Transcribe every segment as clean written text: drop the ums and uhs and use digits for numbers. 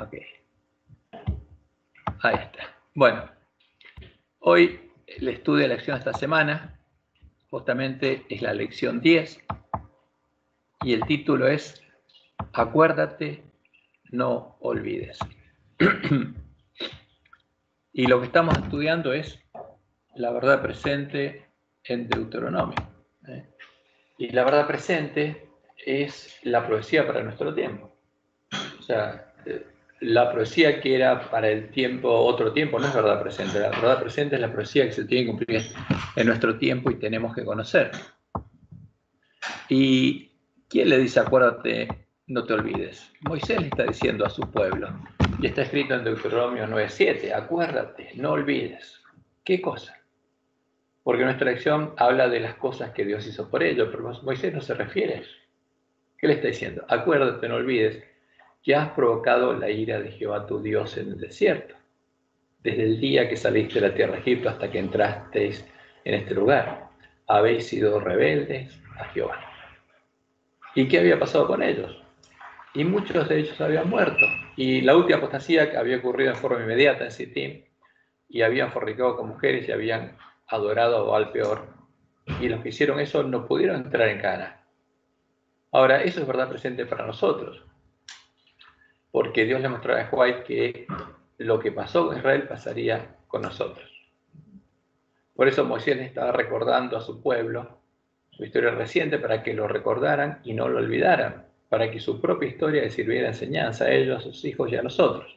Ok. Ahí está. Bueno, hoy el estudio de la lección de esta semana justamente es la lección 10 y el título es Acuérdate, no olvides. Y lo que estamos estudiando es la verdad presente en Deuteronomio. Y la verdad presente es la profecía para nuestro tiempo. O sea, la profecía que era para el tiempo, otro tiempo, no es verdad presente. La verdad presente es la profecía que se tiene que cumplir en nuestro tiempo y tenemos que conocer. ¿Y quién le dice, acuérdate, no te olvides? Moisés le está diciendo a su pueblo, y está escrito en Deuteronomio 9:7, acuérdate, no olvides. ¿Qué cosa? Porque nuestra lección habla de las cosas que Dios hizo por ellos, pero Moisés no se refiere a eso. ¿Qué le está diciendo? Acuérdate, no olvides que has provocado la ira de Jehová tu Dios en el desierto, desde el día que saliste de la tierra de Egipto hasta que entrasteis en este lugar. Habéis sido rebeldes a Jehová. ¿Y qué había pasado con ellos? Y muchos de ellos habían muerto. Y la última apostasía que había ocurrido en forma inmediata en Sittim, y habían fornicado con mujeres y habían adorado a Baal Peor. Y los que hicieron eso no pudieron entrar en Canaán. Ahora, eso es verdad presente para nosotros, porque Dios le mostró a Joab que lo que pasó con Israel pasaría con nosotros. Por eso Moisés le estaba recordando a su pueblo su historia reciente para que lo recordaran y no lo olvidaran, para que su propia historia les sirviera de enseñanza a ellos, a sus hijos y a nosotros,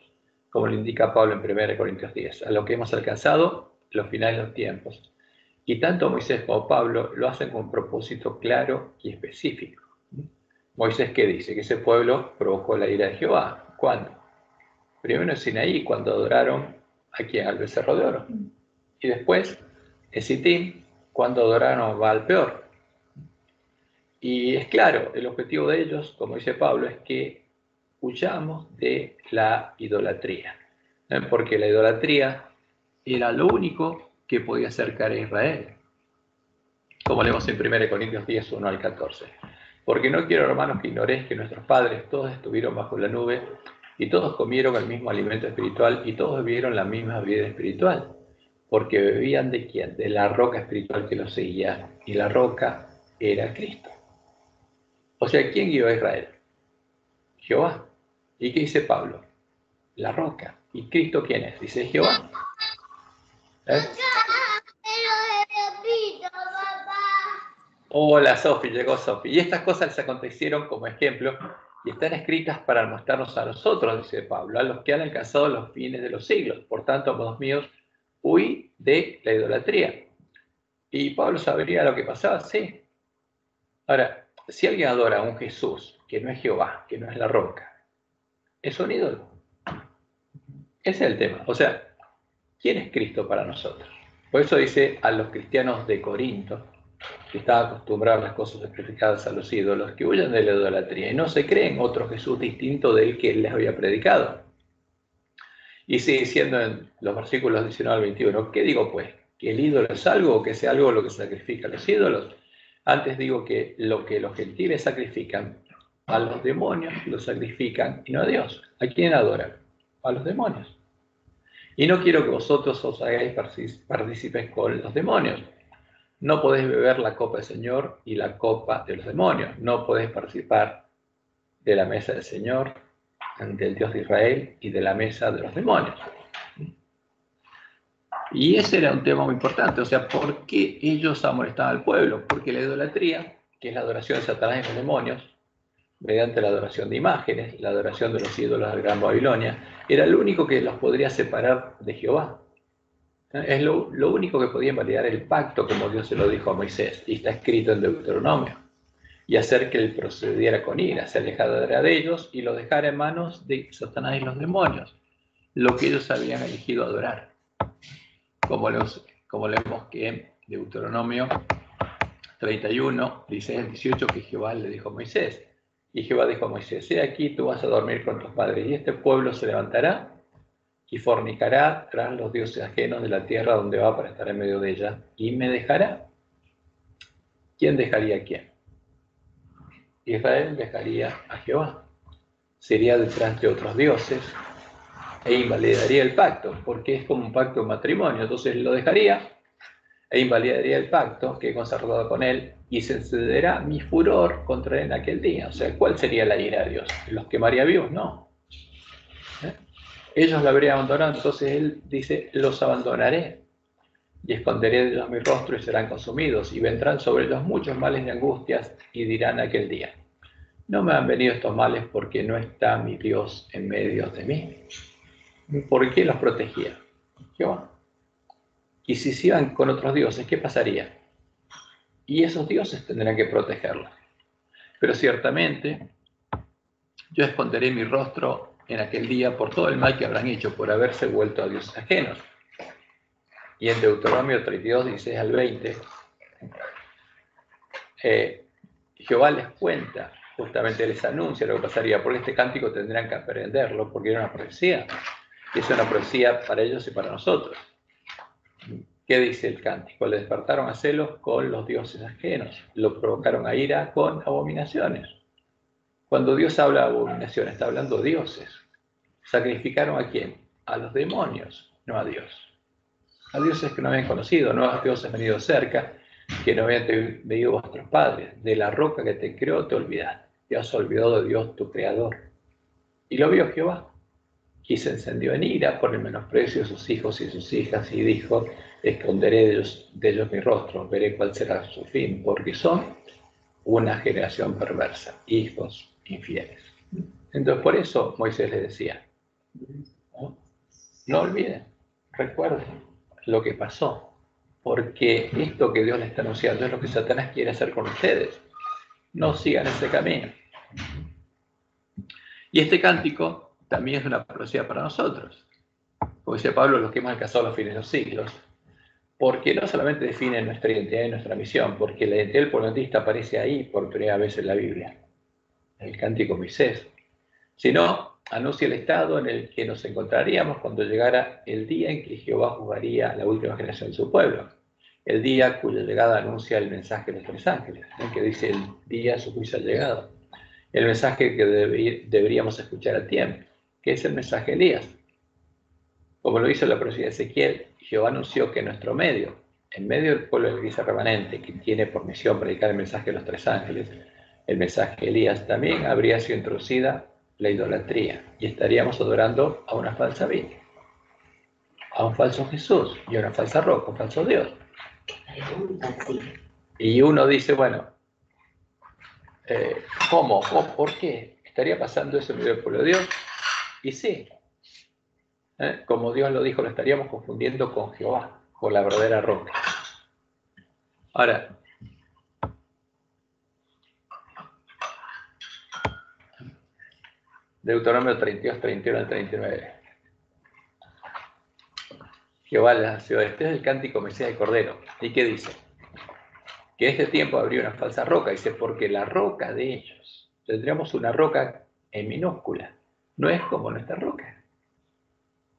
como lo indica Pablo en 1 Corintios 10, a lo que hemos alcanzado los finales de los tiempos. Y tanto Moisés como Pablo lo hacen con un propósito claro y específico. Moisés, ¿qué dice? Que ese pueblo provocó la ira de Jehová. ¿Cuándo? Primero en Sinaí, cuando adoraron a quien, al becerro de oro. Y después en Sittim, cuando adoraron a Baal Peor. Y es claro, el objetivo de ellos, como dice Pablo, es que huyamos de la idolatría. Porque la idolatría era lo único que podía acercar a Israel. Como leemos en 1 Corintios 10, 1 al 14. Porque no quiero, hermanos, que ignoréis que nuestros padres todos estuvieron bajo la nube y todos comieron el mismo alimento espiritual y todos bebieron la misma vida espiritual. Porque bebían ¿de quién? De la roca espiritual que los seguía, y la roca era Cristo. O sea, ¿quién guió a Israel? Jehová. ¿Y qué dice Pablo? La roca. ¿Y Cristo quién es? Dice Jehová. Hola Sofi, llegó Sofi. Y estas cosas les acontecieron como ejemplo y están escritas para mostrarnos a nosotros, dice Pablo, a los que han alcanzado los fines de los siglos. Por tanto, amados míos, huí de la idolatría. ¿Y Pablo sabría lo que pasaba? Sí. Ahora, si alguien adora a un Jesús que no es Jehová, que no es la roca, es un ídolo. Ese es el tema. O sea, ¿quién es Cristo para nosotros? Por eso dice a los cristianos de Corinto, que estaban acostumbrados a las cosas sacrificadas a los ídolos, que huyan de la idolatría y no se creen otro Jesús distinto del que él les había predicado. Y sigue diciendo en los versículos 19 al 21, ¿qué digo pues? ¿Que el ídolo es algo o que sea algo lo que sacrifican los ídolos? Antes digo que lo que los gentiles sacrifican, a los demonios lo sacrifican y no a Dios. ¿A quién adoran? A los demonios. Y no quiero que vosotros os hagáis partícipes con los demonios. No podéis beber la copa del Señor y la copa de los demonios. No podéis participar de la mesa del Señor, del Dios de Israel, y de la mesa de los demonios. Y ese era un tema muy importante. O sea, ¿por qué ellos amonestaban al pueblo? Porque la idolatría, que es la adoración de Satanás y los demonios, mediante la adoración de imágenes, la adoración de los ídolos de la Gran Babilonia, era lo único que los podría separar de Jehová. Es lo único que podía invalidar el pacto, como Dios se lo dijo a Moisés, y está escrito en Deuteronomio, y hacer que él procediera con ira, se alejara de ellos y lo dejara en manos de Satanás y los demonios, lo que ellos habían elegido adorar. Como leemos que en Deuteronomio 31, 16 al 18, que Jehová le dijo a Moisés, y Jehová dijo a Moisés, he aquí tú vas a dormir con tus padres, y este pueblo se levantará y fornicará tras los dioses ajenos de la tierra donde va para estar en medio de ella, y me dejará. ¿Quién dejaría a quién? Israel dejaría a Jehová. Sería detrás de otros dioses, e invalidaría el pacto, porque es como un pacto de matrimonio. Entonces lo dejaría e invalidaría el pacto que he concertado con él, y se encenderá mi furor contra él en aquel día. O sea, ¿cuál sería la ira de Dios? ¿Los quemaría vivos? No. Ellos lo habrían abandonado, entonces él dice, los abandonaré y esconderé de ellos mi rostro y serán consumidos, y vendrán sobre ellos muchos males y angustias, y dirán aquel día, no me han venido estos males porque no está mi Dios en medio de mí. ¿Por qué los protegía? Jehová. Y si se iban con otros dioses, ¿qué pasaría? Y esos dioses tendrán que protegerlos. Pero ciertamente yo esconderé mi rostro en aquel día por todo el mal que habrán hecho por haberse vuelto a dioses ajenos. Y en Deuteronomio 32, 16 al 20, Jehová les cuenta, justamente les anuncia lo que pasaría, porque este cántico tendrán que aprenderlo, porque era una profecía, y es una profecía para ellos y para nosotros. ¿Qué dice el cántico? Le despertaron a celos con los dioses ajenos, lo provocaron a ira con abominaciones. Cuando Dios habla de abominaciones, está hablando de dioses. ¿Sacrificaron a quién? A los demonios, no a Dios. A dioses que no habían conocido, no a dioses venidos cerca, que no habían venido vuestros padres. De la roca que te creó te olvidaste. Te has olvidado de Dios tu creador. Y lo vio Jehová. Y se encendió en ira por el menosprecio de sus hijos y sus hijas, y dijo, esconderé de ellos mi rostro, veré cuál será su fin, porque son una generación perversa, hijos infieles. Entonces por eso Moisés les decía, no olviden, recuerden lo que pasó, porque esto que Dios les está anunciando es lo que Satanás quiere hacer con ustedes. No sigan ese camino. Y este cántico también es una profecía para nosotros. Como dice Pablo, los que hemos alcanzado los fines de los siglos, porque no solamente define nuestra identidad y nuestra misión, porque la identidad del pueblo adventista aparece ahí por primera vez en la Biblia, el cántico Moisés, sino anuncia el estado en el que nos encontraríamos cuando llegara el día en que Jehová juzgaría a la última generación de su pueblo, el día cuya llegada anuncia el mensaje de los tres ángeles, que dice el día de su juicio ha llegado, el mensaje que deberíamos escuchar a tiempo, que es el mensaje de Elías. Como lo hizo la profecía de Ezequiel, Jehová anunció que en nuestro medio, en medio del pueblo de la iglesia remanente, que tiene por misión predicar el mensaje de los tres ángeles, el mensaje de Elías, también habría sido introducida la idolatría, y estaríamos adorando a una falsa Virgen, a un falso Jesús y a una falsa roca, un falso Dios. Y uno dice, bueno, ¿cómo? ¿Por qué? ¿Estaría pasando eso en medio del pueblo de Dios? Y sí, como Dios lo dijo, lo estaríamos confundiendo con Jehová, con la verdadera roca. Ahora, Deuteronomio 32, 31 al 39. Jehová las ciudades, este es el cántico Mesías del Cordero. ¿Y qué dice? Que este tiempo habría una falsa roca. Dice, porque la roca de ellos, tendríamos una roca en minúscula, no es como nuestra roca.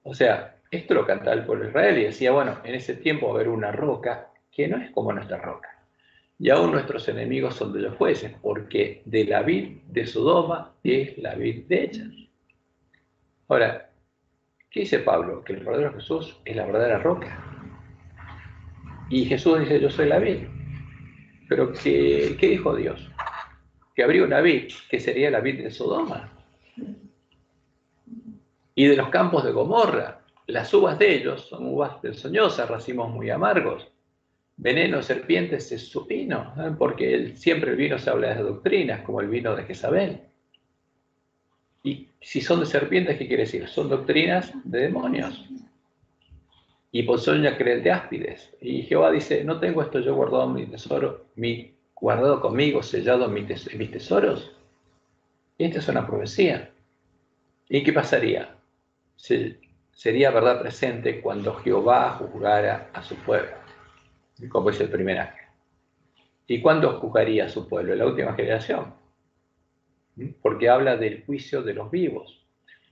O sea, esto lo cantaba el pueblo de Israel y decía, bueno, en ese tiempo va a haber una roca que no es como nuestra roca. Y aún nuestros enemigos son de los jueces, porque de la vid de Sodoma es la vid de ellas. Ahora, ¿qué dice Pablo? Que el verdadero Jesús es la verdadera roca. Y Jesús dice, yo soy la vid. Pero ¿qué dijo Dios? Que habría una vid que sería la vid de Sodoma. Y de los campos de Gomorra, las uvas de ellos son uvas delsoñosas, racimos muy amargos. Veneno de serpientes es su vino, ¿eh? Porque siempre el vino se habla de doctrinas, como el vino de Jezabel. Y si son de serpientes, ¿qué quiere decir? Son doctrinas de demonios. Y ponzoña creen de áspides. Y Jehová dice, ¿no tengo esto yo guardado en mi tesoro, guardado conmigo, sellado en mis tesoros? Esta es una profecía. ¿Y qué pasaría? Sería verdad presente cuando Jehová juzgara a su pueblo, como es el primer ángel. ¿Y cuándo juzgaría a su pueblo? En la última generación. Porque habla del juicio de los vivos.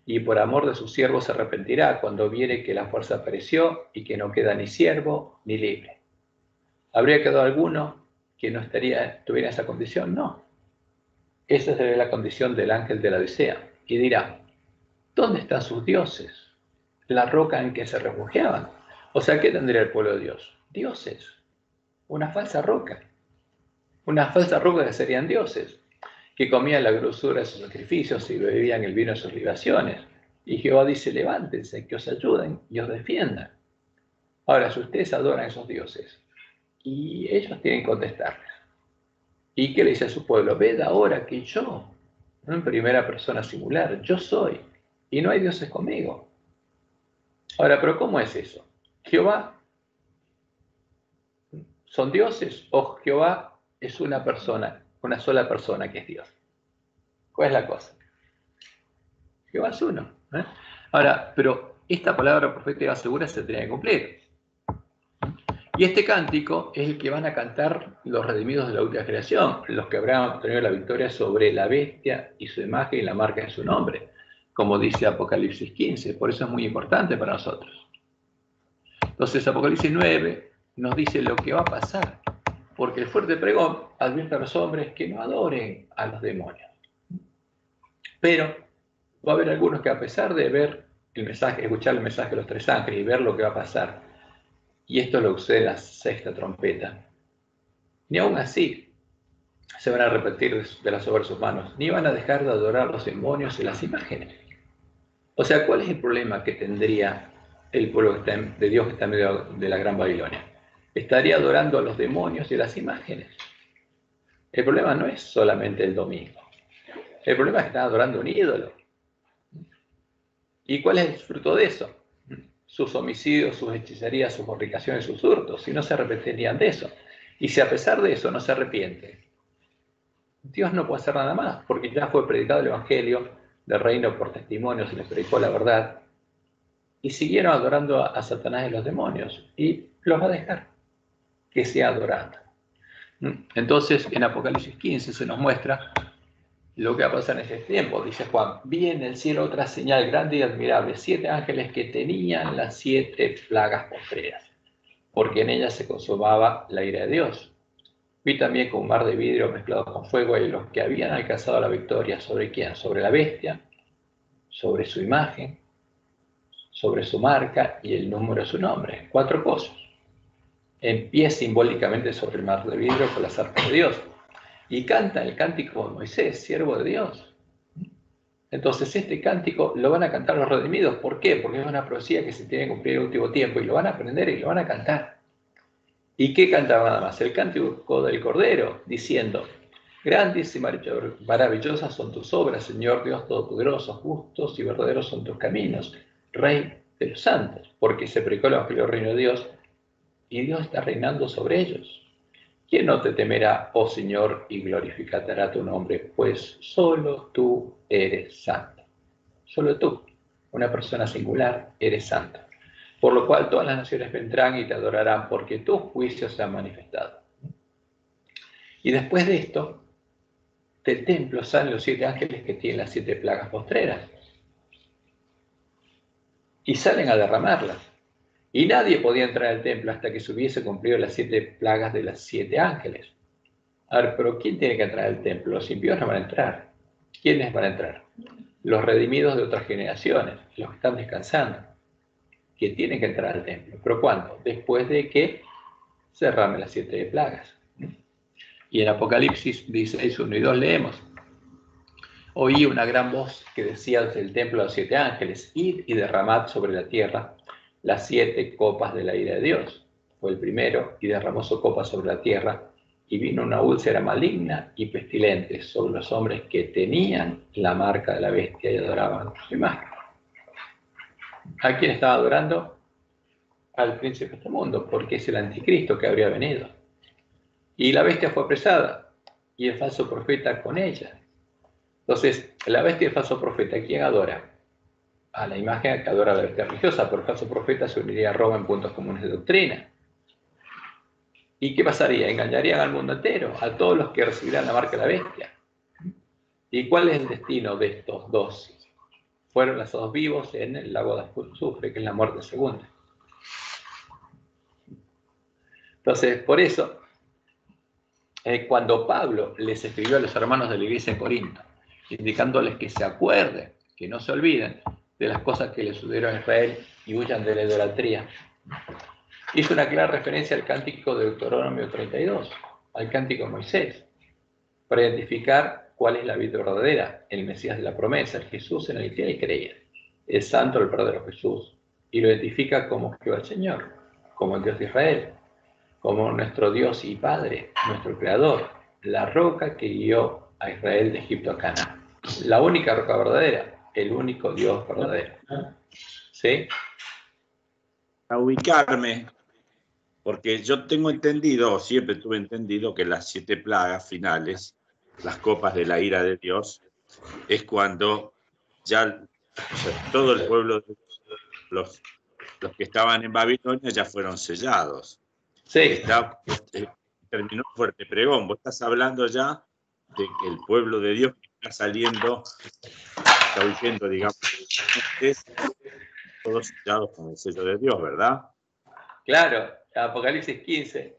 Y por amor de sus siervos se arrepentirá cuando viere que la fuerza pereció y que no queda ni siervo ni libre. ¿Habría quedado alguno que no tuviera esa condición? No. Esa sería la condición del ángel de la Odisea. Y dirá, ¿dónde están sus dioses? la roca en que se refugiaban. O sea, ¿qué tendría el pueblo de Dios? Dioses, una falsa roca que serían dioses, que comían la grosura de sus sacrificios y bebían el vino de sus libaciones. Y Jehová dice, levántense, que os ayuden y os defiendan. Ahora, si ustedes adoran a esos dioses, y ellos tienen que contestarles, ¿y qué le dice a su pueblo? Ved ahora que yo, no en primera persona singular, yo soy, y no hay dioses conmigo. Ahora, ¿pero cómo es eso? ¿Jehová son dioses o Jehová es una persona, una sola persona que es Dios? ¿Cuál es la cosa? Jehová es uno. Ahora, pero esta palabra profética segura se tiene que cumplir. Y este cántico es el que van a cantar los redimidos de la última creación, los que habrán obtenido la victoria sobre la bestia y su imagen y la marca de su nombre, como dice Apocalipsis 15. Por eso es muy importante para nosotros. Entonces Apocalipsis 9 nos dice lo que va a pasar, porque el fuerte pregón advierte a los hombres que no adoren a los demonios. Pero va a haber algunos que, a pesar de ver el mensaje, escuchar el mensaje de los tres ángeles y ver lo que va a pasar, y esto es lo que sucede en la sexta trompeta, ni aún así se van a arrepentir de las obras de sus manos, ni van a dejar de adorar a los demonios y las imágenes. O sea, ¿cuál es el problema que tendría el pueblo de Dios que está en medio de la Gran Babilonia? Estaría adorando a los demonios y las imágenes. El problema no es solamente el domingo. El problema es que están adorando un ídolo. ¿Y cuál es el fruto de eso? Sus homicidios, sus hechicerías, sus fornicaciones, sus hurtos. Si no se arrepentirían de eso. Y si a pesar de eso no se arrepiente, Dios no puede hacer nada más, porque ya fue predicado el Evangelio del reino por testimonio, se les predicó la verdad, y siguieron adorando a Satanás y los demonios, y los va a dejar que sea adorando. Entonces, en Apocalipsis 15 se nos muestra lo que va a pasar en ese tiempo. Dice Juan, vi en el cielo otra señal grande y admirable, 7 ángeles que tenían las 7 plagas postreras, porque en ellas se consumaba la ira de Dios. Vi también con un mar de vidrio mezclado con fuego y los que habían alcanzado la victoria, ¿sobre quién? Sobre la bestia, sobre su imagen, sobre su marca y el número de su nombre. 4 cosas. En pie simbólicamente sobre el mar de vidrio con las arpas de Dios. Y canta el cántico de Moisés, siervo de Dios. Entonces este cántico lo van a cantar los redimidos. ¿Por qué? Porque es una profecía que se tiene que cumplir en el último tiempo y lo van a aprender y lo van a cantar. ¿Y qué cantaba nada más? El cántico del Cordero, diciendo, grandes y maravillosas son tus obras, Señor Dios Todopoderoso, justos y verdaderos son tus caminos, Rey de los santos, porque se predicó el Evangelio del reino de Dios y Dios está reinando sobre ellos. ¿Quién no te temerá, oh Señor, y glorificará tu nombre? Pues solo tú eres santo. Solo tú, una persona singular, eres santo. Por lo cual todas las naciones vendrán y te adorarán, porque tus juicios se han manifestado. Y después de esto, del templo salen los 7 ángeles que tienen las 7 plagas postreras. Y salen a derramarlas. Y nadie podía entrar al templo hasta que se hubiese cumplido las 7 plagas de las 7 ángeles. A ver, pero ¿quién tiene que entrar al templo? Los impíos no van a entrar. ¿Quiénes van a entrar? Los redimidos de otras generaciones, los que están descansando, que tienen que entrar al templo. ¿Pero cuándo? Después de que se derramen las 7 plagas. Y en Apocalipsis 16, 1 y 2 leemos, oí una gran voz que decía desde el templo a los 7 ángeles, id y derramad sobre la tierra las 7 copas de la ira de Dios. Fue el primero y derramó su copa sobre la tierra y vino una úlcera maligna y pestilente sobre los hombres que tenían la marca de la bestia y adoraban su imagen. ¿A quién estaba adorando? Al príncipe de este mundo, porque es el anticristo que habría venido. Y la bestia fue apresada y el falso profeta con ella. Entonces, la bestia y el falso profeta, ¿quién adora? A la imagen que adora a la bestia religiosa, pero el falso profeta se uniría a Roma en puntos comunes de doctrina. ¿Y qué pasaría? Engañarían al mundo entero, a todos los que recibirán la marca de la bestia. ¿Y cuál es el destino de estos dos? Fueron lanzados vivos en el lago de azufre, que es la muerte segunda. Entonces, por eso, cuando Pablo les escribió a los hermanos de la iglesia en Corinto, indicándoles que se acuerden, que no se olviden de las cosas que le sucedieron a Israel y huyan de la idolatría. Hizo una clara referencia al cántico de Deuteronomio 32, al cántico de Moisés, para identificar cuál es la vida verdadera, el Mesías de la promesa, el Jesús en el que él creía, el santo, el verdadero Jesús, y lo identifica como Jehová el Señor, como el Dios de Israel, como nuestro Dios y Padre, nuestro Creador, la roca que guió a Israel de Egipto a Canaán. La única roca verdadera, el único Dios verdadero. ¿Sí? A ubicarme, porque yo tengo entendido, siempre tuve entendido que las 7 plagas finales, las copas de la ira de Dios, es cuando ya, o sea, todo el pueblo, los que estaban en Babilonia ya fueron sellados. Sí. Terminó fuerte pregón. Vos estás hablando ya de que el pueblo de Dios está saliendo, está huyendo, digamos, todos sellados con el sello de Dios, ¿verdad? Claro, Apocalipsis 15.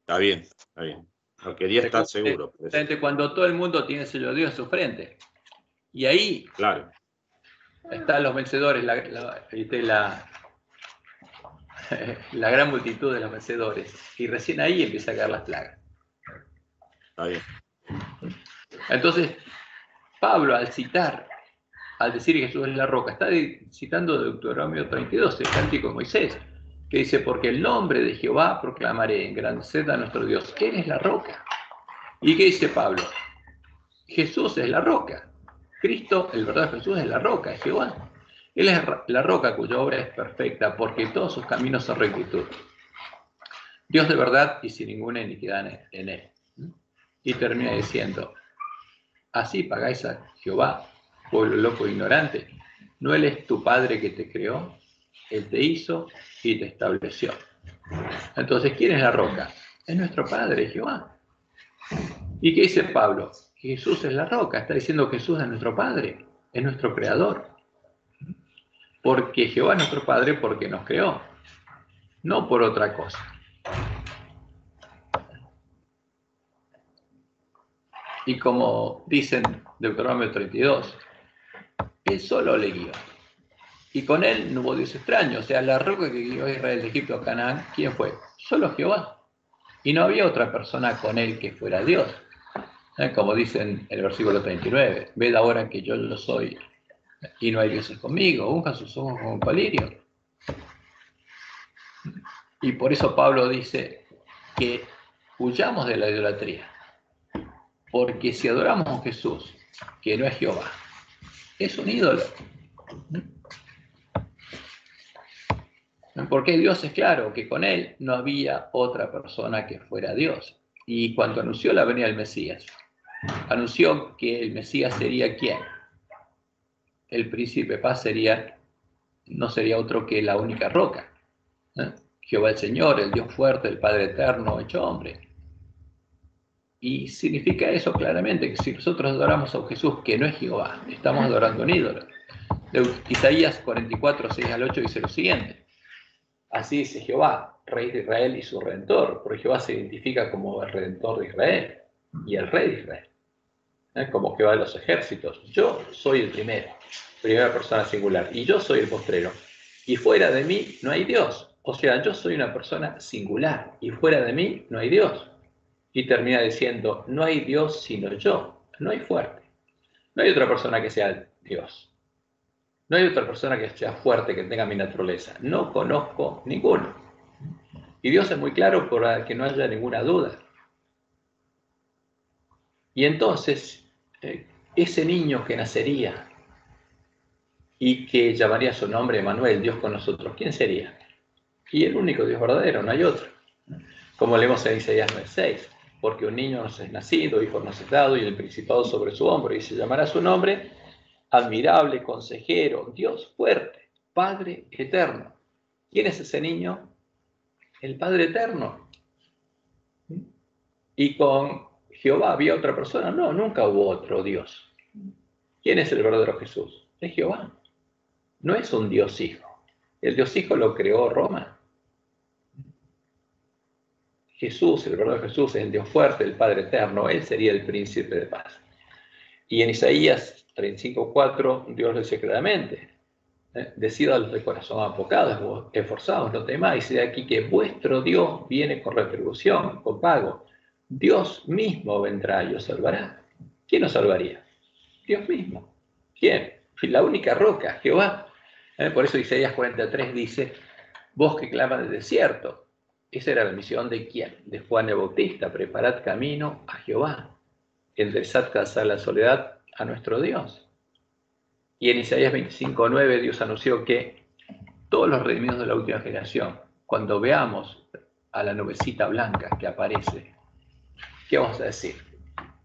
Está bien, está bien. No quería estar seguro. Cuando todo el mundo tiene el sello de Dios en su frente. Y ahí claro, están los vencedores, la gran multitud de los vencedores. Y recién ahí empieza a caer las plagas. Está bien. Entonces, Pablo, al decir que Jesús es la roca, está citando Deuteronomio 32, el cántico de Moisés, que dice, porque el nombre de Jehová proclamaré, engrandeced a nuestro Dios. Él es la roca. ¿Y qué dice Pablo? Jesús es la roca. Cristo, el verdadero Jesús, es la roca, es Jehová. Él es la roca cuya obra es perfecta, porque todos sus caminos son rectitud. Dios de verdad y sin ninguna iniquidad en él. Y termina diciendo, así pagáis a Jehová, pueblo loco e ignorante. ¿No Él es tu Padre que te creó? Él te hizo y te estableció. Entonces, ¿quién es la roca? Es nuestro Padre, Jehová. ¿Y qué dice Pablo? Jesús es la roca. Está diciendo que Jesús es nuestro Padre, es nuestro Creador. Porque Jehová es nuestro Padre porque nos creó, no por otra cosa. Y como dicen Deuteronomio 32, Él solo le guió. Y con Él no hubo Dios extraño. O sea, la roca que guió a Israel de Egipto a Canaán, ¿quién fue? Solo Jehová. Y no había otra persona con Él que fuera Dios. Como dicen en el versículo 39, ved ahora que yo lo soy y no hay dioses conmigo, unja sus ojos con colirio. Y por eso Pablo dice que huyamos de la idolatría. Porque si adoramos a Jesús, que no es Jehová, es un ídolo. Porque Dios es claro que con Él no había otra persona que fuera Dios. Y cuando anunció la venida del Mesías, anunció que el Mesías sería ¿quién? El príncipe de paz no sería otro que la única roca. Jehová el Señor, el Dios fuerte, el Padre eterno, hecho hombre. Y significa eso claramente, que si nosotros adoramos a Jesús, que no es Jehová, estamos adorando a un ídolo. De Isaías 44, 6 al 8 dice lo siguiente. Así dice Jehová, Rey de Israel y su Redentor, porque Jehová se identifica como el Redentor de Israel y el Rey de Israel, como Jehová de los ejércitos. Yo soy el primero, primera persona singular, y yo soy el postrero. Y fuera de mí no hay Dios. O sea, yo soy una persona singular, y fuera de mí no hay Dios. Y termina diciendo, no hay Dios sino yo, no hay fuerte. No hay otra persona que sea Dios. No hay otra persona que sea fuerte, que tenga mi naturaleza. No conozco ninguno. Y Dios es muy claro para que no haya ninguna duda. Y entonces, ese niño que nacería y que llamaría su nombre Emmanuel, Dios con nosotros, ¿quién sería? Y el único Dios verdadero, no hay otro. Como leemos en Isaías 9:6, porque un niño nos es nacido, hijo nos es dado, y el principado sobre su hombro, y se llamará su nombre admirable, consejero, Dios fuerte, Padre eterno. ¿Quién es ese niño? El Padre eterno. ¿Y con Jehová había otra persona? No, nunca hubo otro Dios. ¿Quién es el verdadero Jesús? Es Jehová. No es un Dios hijo. El Dios hijo lo creó Roma. Jesús, el verdadero Jesús, es el Dios fuerte, el Padre eterno. Él sería el príncipe de paz. Y en Isaías 35:4, Dios lo dice claramente. Decid a los de corazón apocados, esforzados, no temáis, y de aquí que vuestro Dios viene con retribución, con pago. Dios mismo vendrá y os salvará. ¿Quién os salvaría? Dios mismo. ¿Quién? La única roca, Jehová. Por eso Isaías 43 dice, vos que clamas del desierto. Esa era la misión de quién? De Juan el Bautista. Preparad camino a Jehová. Enderezad casa la soledad a nuestro Dios. Y en Isaías 25:9 Dios anunció que todos los redimidos de la última generación, cuando veamos a la nubecita blanca que aparece, ¿qué vamos a decir?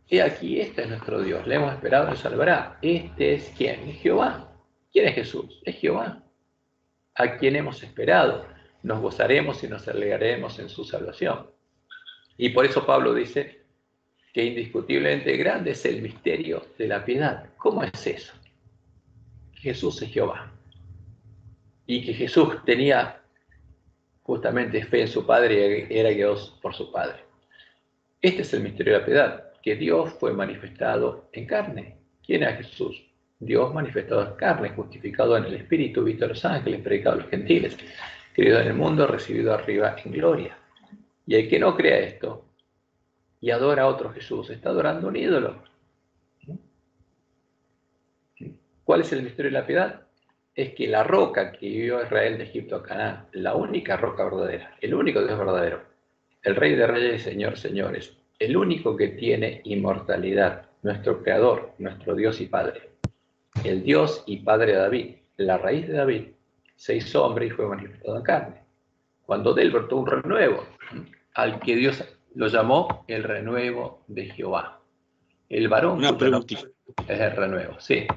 He aquí, este es nuestro Dios, le hemos esperado y nos salvará. Este es ¿quién? Es Jehová. ¿Quién es Jesús? Es Jehová. A quien hemos esperado, nos gozaremos y nos alegraremos en su salvación. Y por eso Pablo dice que indiscutiblemente grande es el misterio de la piedad. ¿Cómo es eso? Jesús es Jehová. Y que Jesús tenía justamente fe en su Padre y era Dios por su Padre. Este es el misterio de la piedad, que Dios fue manifestado en carne. ¿Quién es Jesús? Dios manifestado en carne, justificado en el Espíritu, visto a los ángeles, predicado a los gentiles, creído en el mundo, recibido arriba en gloria. Y el que no crea esto y adora a otro Jesús, está adorando un ídolo. ¿Cuál es el misterio de la piedad? Es que la roca que guió a Israel de Egipto a Canaán, la única roca verdadera, el único Dios verdadero, el Rey de Reyes y Señor, señores, el único que tiene inmortalidad, nuestro Creador, nuestro Dios y Padre, el Dios y Padre de David, la raíz de David, se hizo hombre y fue manifestado en carne. Cuando de él brotó un renuevo, al que Dios lo llamó el renuevo de Jehová. El varón Una preguntita. Es el renuevo, sí.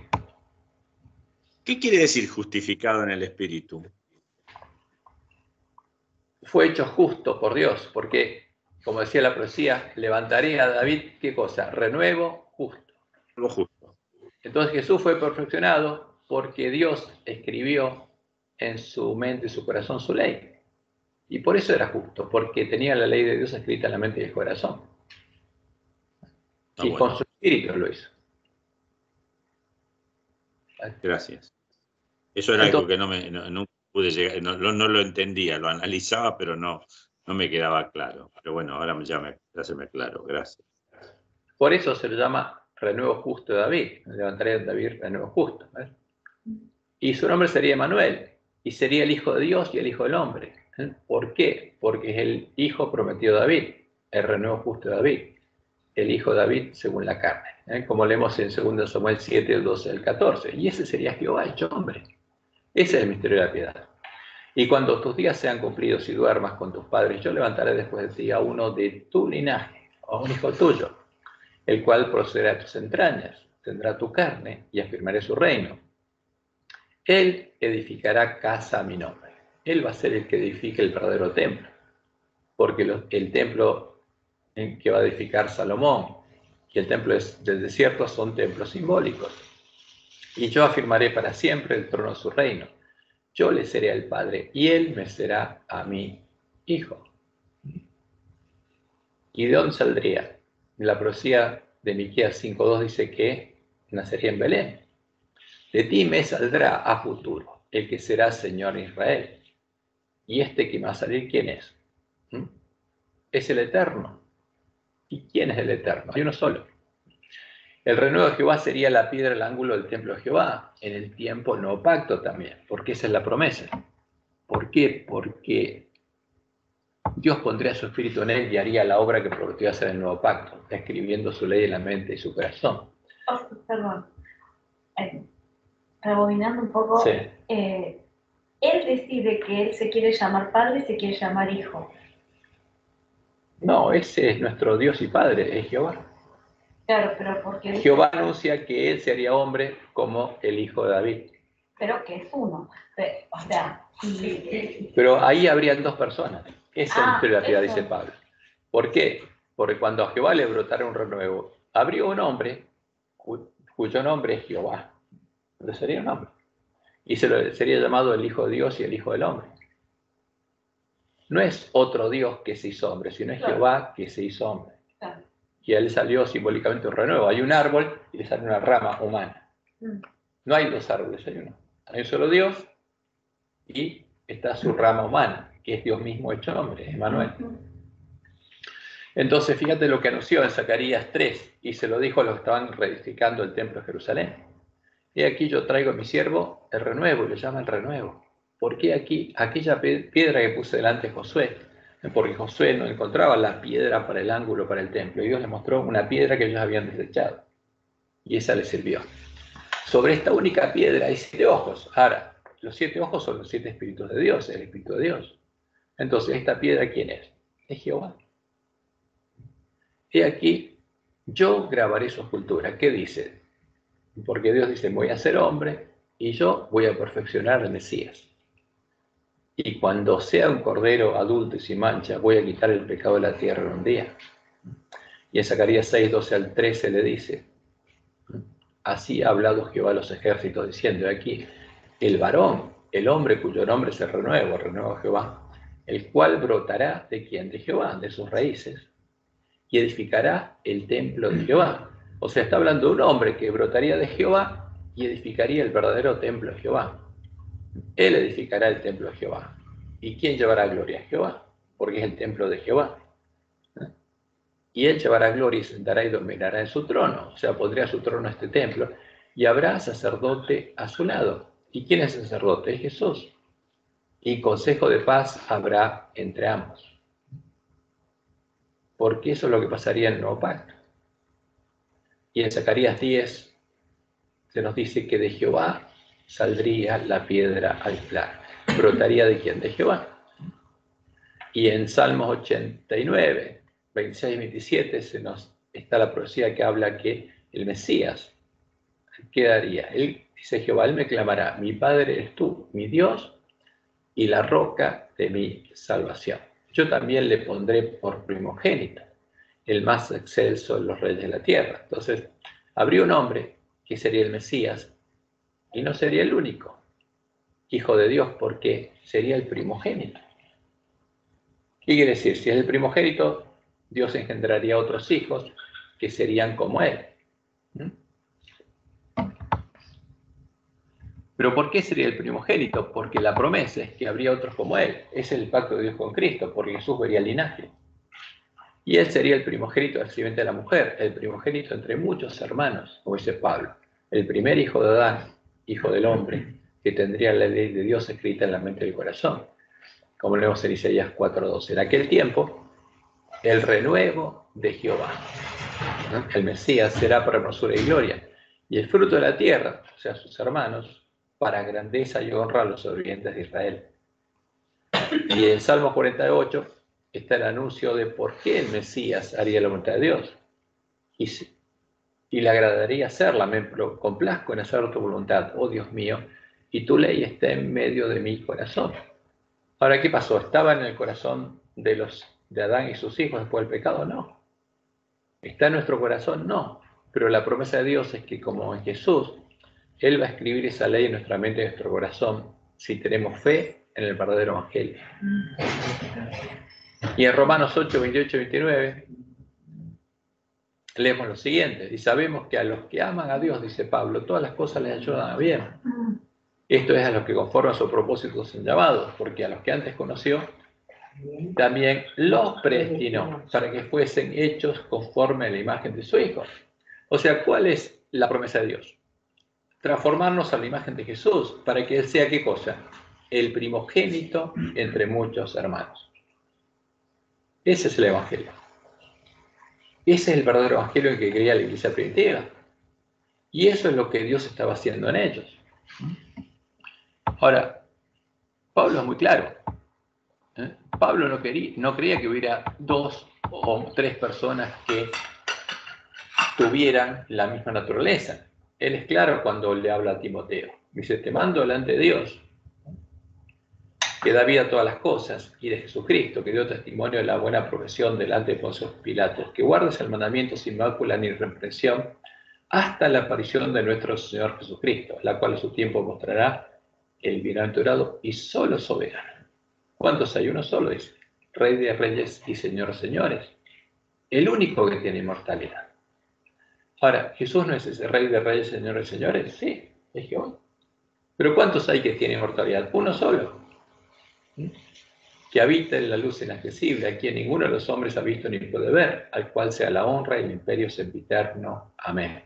¿Qué quiere decir justificado en el Espíritu? Fue hecho justo por Dios, porque, como decía la profecía, levantaré a David, ¿qué cosa? Renuevo justo. Algo justo. Entonces Jesús fue perfeccionado porque Dios escribió en su mente y su corazón su ley. Y por eso era justo, porque tenía la ley de Dios escrita en la mente y el corazón. Y bueno, con su espíritu lo hizo. Gracias. Eso era algo que no pude llegar, no lo entendía, lo analizaba, pero no me quedaba claro. Pero bueno, ahora ya se me aclaró. Gracias. Por eso se le llama renuevo justo de David. Levantaré a David renuevo justo. Y su nombre sería Emanuel. Y sería el Hijo de Dios y el Hijo del Hombre. ¿Por qué? Porque es el Hijo prometido de David, el renuevo justo de David, el Hijo de David según la carne, como leemos en 2 Samuel 7, el 12 al 14. Y ese sería Jehová hecho hombre. Ese es el misterio de la piedad. Y cuando tus días sean cumplidos y duermas con tus padres, yo levantaré después de ti a uno de tu linaje, a un hijo tuyo, el cual procederá de tus entrañas, tendrá tu carne y afirmaré su reino. Él edificará casa a mi nombre. Él va a ser el que edifique el verdadero templo, porque el templo en que va a edificar Salomón y el templo del desierto son templos simbólicos. Y yo afirmaré para siempre el trono de su reino. Yo le seré al Padre y él me será a mi hijo. ¿Y de dónde saldría? La profecía de Miqueas 5:2 dice que nacería en Belén. De ti me saldrá a futuro el que será Señor en Israel. ¿Y este que me va a salir quién es? Es el Eterno. ¿Y quién es el Eterno? Hay uno solo. El renuevo de Jehová sería la piedra del ángulo del templo de Jehová, en el tiempo el nuevo pacto también, porque esa es la promesa. ¿Por qué? Porque Dios pondría su espíritu en él y haría la obra que prometió hacer en el nuevo pacto, escribiendo su ley en la mente y su corazón. Perdón. Rebobinando un poco, sí. Él decide que él se quiere llamar Padre y se quiere llamar Hijo. No, ese es nuestro Dios y Padre, es Jehová. Claro, pero porque... Jehová anuncia que él sería hombre como el hijo de David. Pero que es uno. O sea... Pero ahí habrían dos personas. Ese es el misterio de la piedad, dice Pablo. ¿Por qué? Porque cuando a Jehová le brotara un renuevo, habría un hombre cuyo nombre es Jehová. Pero sería un hombre. Y sería llamado el Hijo de Dios y el Hijo del Hombre. No es otro Dios que se hizo hombre, sino es Jehová que se hizo hombre. Claro. Y a él salió simbólicamente un renuevo. Hay un árbol y le sale una rama humana. No hay dos árboles, hay uno. Hay un solo Dios y está su rama humana, que es Dios mismo hecho hombre, Emmanuel. Entonces, fíjate lo que anunció en Zacarías 3, y se lo dijo a los que estaban reedificando el templo de Jerusalén. He aquí yo traigo a mi siervo el renuevo, y le llama el renuevo. ¿Por qué aquí aquella piedra que puse delante de Josué? Porque Josué no encontraba la piedra para el ángulo, para el templo, y Dios le mostró una piedra que ellos habían desechado, y esa le sirvió. Sobre esta única piedra hay 7 ojos. Ahora, los 7 ojos son los 7 espíritus de Dios, el Espíritu de Dios. Entonces, ¿esta piedra quién es? Es Jehová. He aquí, yo grabaré su escultura. ¿Qué dice? Porque Dios dice, voy a ser hombre y yo voy a perfeccionar al Mesías. Y cuando sea un cordero adulto y sin mancha, voy a quitar el pecado de la tierra en un día. Y en Zacarías 6, 12 al 13 le dice, así ha hablado Jehová a los ejércitos, diciendo, aquí, el varón, el hombre cuyo nombre se renueva Jehová, el cual brotará de quién, de Jehová, de sus raíces, y edificará el templo de Jehová. O sea, está hablando de un hombre que brotaría de Jehová y edificaría el verdadero templo de Jehová. Él edificará el templo de Jehová. ¿Y quién llevará gloria? A Jehová, porque es el templo de Jehová. Y él llevará gloria y sentará y dominará en su trono. O sea, pondrá su trono a este templo y habrá sacerdote a su lado. ¿Y quién es el sacerdote? Es Jesús. Y consejo de paz habrá entre ambos. Porque eso es lo que pasaría en el nuevo pacto. Y en Zacarías 10 se nos dice que de Jehová saldría la piedra aislar. ¿Brotaría de quién? De Jehová. Y en Salmos 89, 26 y 27 se nos está la profecía que habla que el Mesías quedaría. Él dice Jehová, él me clamará, mi Padre eres tú, mi Dios y la roca de mi salvación. Yo también le pondré por primogénito, el más excelso de los reyes de la tierra. Entonces, habría un hombre que sería el Mesías y no sería el único hijo de Dios porque sería el primogénito. ¿Qué quiere decir? Si es el primogénito, Dios engendraría otros hijos que serían como él. ¿Pero por qué sería el primogénito? Porque la promesa es que habría otros como él. Ese es el pacto de Dios con Cristo, porque Jesús vería el linaje. Y él sería el primogénito del simiente de la mujer, el primogénito entre muchos hermanos, como dice Pablo. El primer hijo de Adán, hijo del hombre, que tendría la ley de Dios escrita en la mente y el corazón. Como leemos en Isaías 4:12. En aquel tiempo, el renuevo de Jehová, ¿no? El Mesías será para hermosura y gloria, y el fruto de la tierra, o sea, sus hermanos, para grandeza y honra a los sobrevivientes de Israel. Y en Salmo 48 está el anuncio de por qué el Mesías haría la voluntad de Dios. Y le agradaría hacerla, me complazco en hacer tu voluntad, oh Dios mío, y tu ley está en medio de mi corazón. Ahora, ¿qué pasó? ¿Estaba en el corazón de Adán y sus hijos después del pecado? No. ¿Está en nuestro corazón? No. Pero la promesa de Dios es que como en Jesús, Él va a escribir esa ley en nuestra mente y en nuestro corazón si tenemos fe en el verdadero Evangelio. Y en Romanos 8, 28 y 29 leemos lo siguiente. Y sabemos que a los que aman a Dios, dice Pablo, todas las cosas les ayudan a bien. Esto es a los que conforme a su propósito son llamados, porque a los que antes conoció, también los predestinó para que fuesen hechos conforme a la imagen de su Hijo. O sea, ¿cuál es la promesa de Dios? Transformarnos a la imagen de Jesús, para que Él sea, ¿qué cosa? El primogénito entre muchos hermanos. Ese es el Evangelio. Ese es el verdadero Evangelio en que creía la iglesia primitiva. Y eso es lo que Dios estaba haciendo en ellos. Ahora, Pablo es muy claro. Pablo no creía que hubiera 2 o 3 personas que tuvieran la misma naturaleza. Él es claro cuando le habla a Timoteo. Dice, te mando delante de Dios, que da vida a todas las cosas, y de Jesucristo, que dio testimonio de la buena profesión delante de Poncio Pilato, que guardes el mandamiento sin mácula ni reprensión hasta la aparición de nuestro Señor Jesucristo, la cual a su tiempo mostrará el bienaventurado y solo soberano. ¿Cuántos hay? Uno solo, dice, Rey de reyes y Señor de señores, el único que tiene inmortalidad. Ahora, ¿Jesús no es ese Rey de reyes y Señor de señores? Sí, es Jehová. Pero ¿cuántos hay que tienen inmortalidad? Uno solo, que habita en la luz inaccesible, a quien ninguno de los hombres ha visto ni puede ver, al cual sea la honra y el imperio sempiterno. Amén.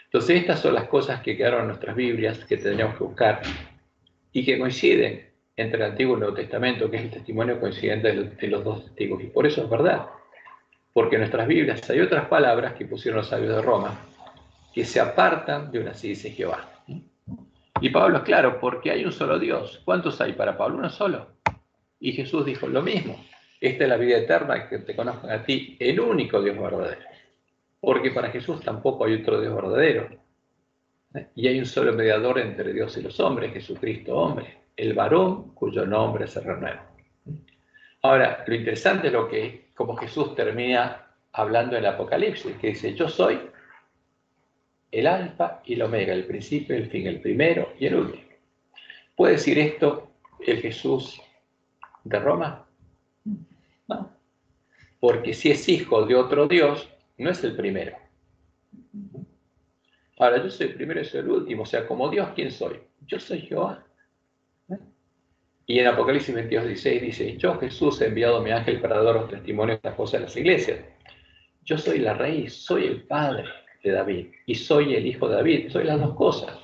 Entonces estas son las cosas que quedaron en nuestras Biblias, que tendríamos que buscar, y que coinciden entre el Antiguo y el Nuevo Testamento, que es el testimonio coincidente de los dos testigos. Y por eso es verdad, porque en nuestras Biblias hay otras palabras que pusieron los sabios de Roma, que se apartan de una así dice Jehová. Y Pablo es claro, porque hay un solo Dios. ¿Cuántos hay para Pablo? Uno solo. Y Jesús dijo lo mismo. Esta es la vida eterna, que te conozcan a ti, el único Dios verdadero. Porque para Jesús tampoco hay otro Dios verdadero. Y hay un solo mediador entre Dios y los hombres, Jesucristo hombre, el varón cuyo nombre se renueva. Ahora, lo interesante es como Jesús termina hablando en el Apocalipsis, que dice, yo soy el alfa y el omega, el principio y el fin, el primero y el último. ¿Puede decir esto el Jesús de Roma? No. Porque si es hijo de otro Dios, no es el primero. Ahora, yo soy el primero y soy el último. O sea, como Dios, ¿quién soy? Yo soy Jehová. Y en Apocalipsis 22:16 dice, yo Jesús he enviado a mi ángel para daros testimonio de estas cosas de las iglesias. Yo soy la raíz, soy el padre de David y soy el hijo de David. Soy las dos cosas.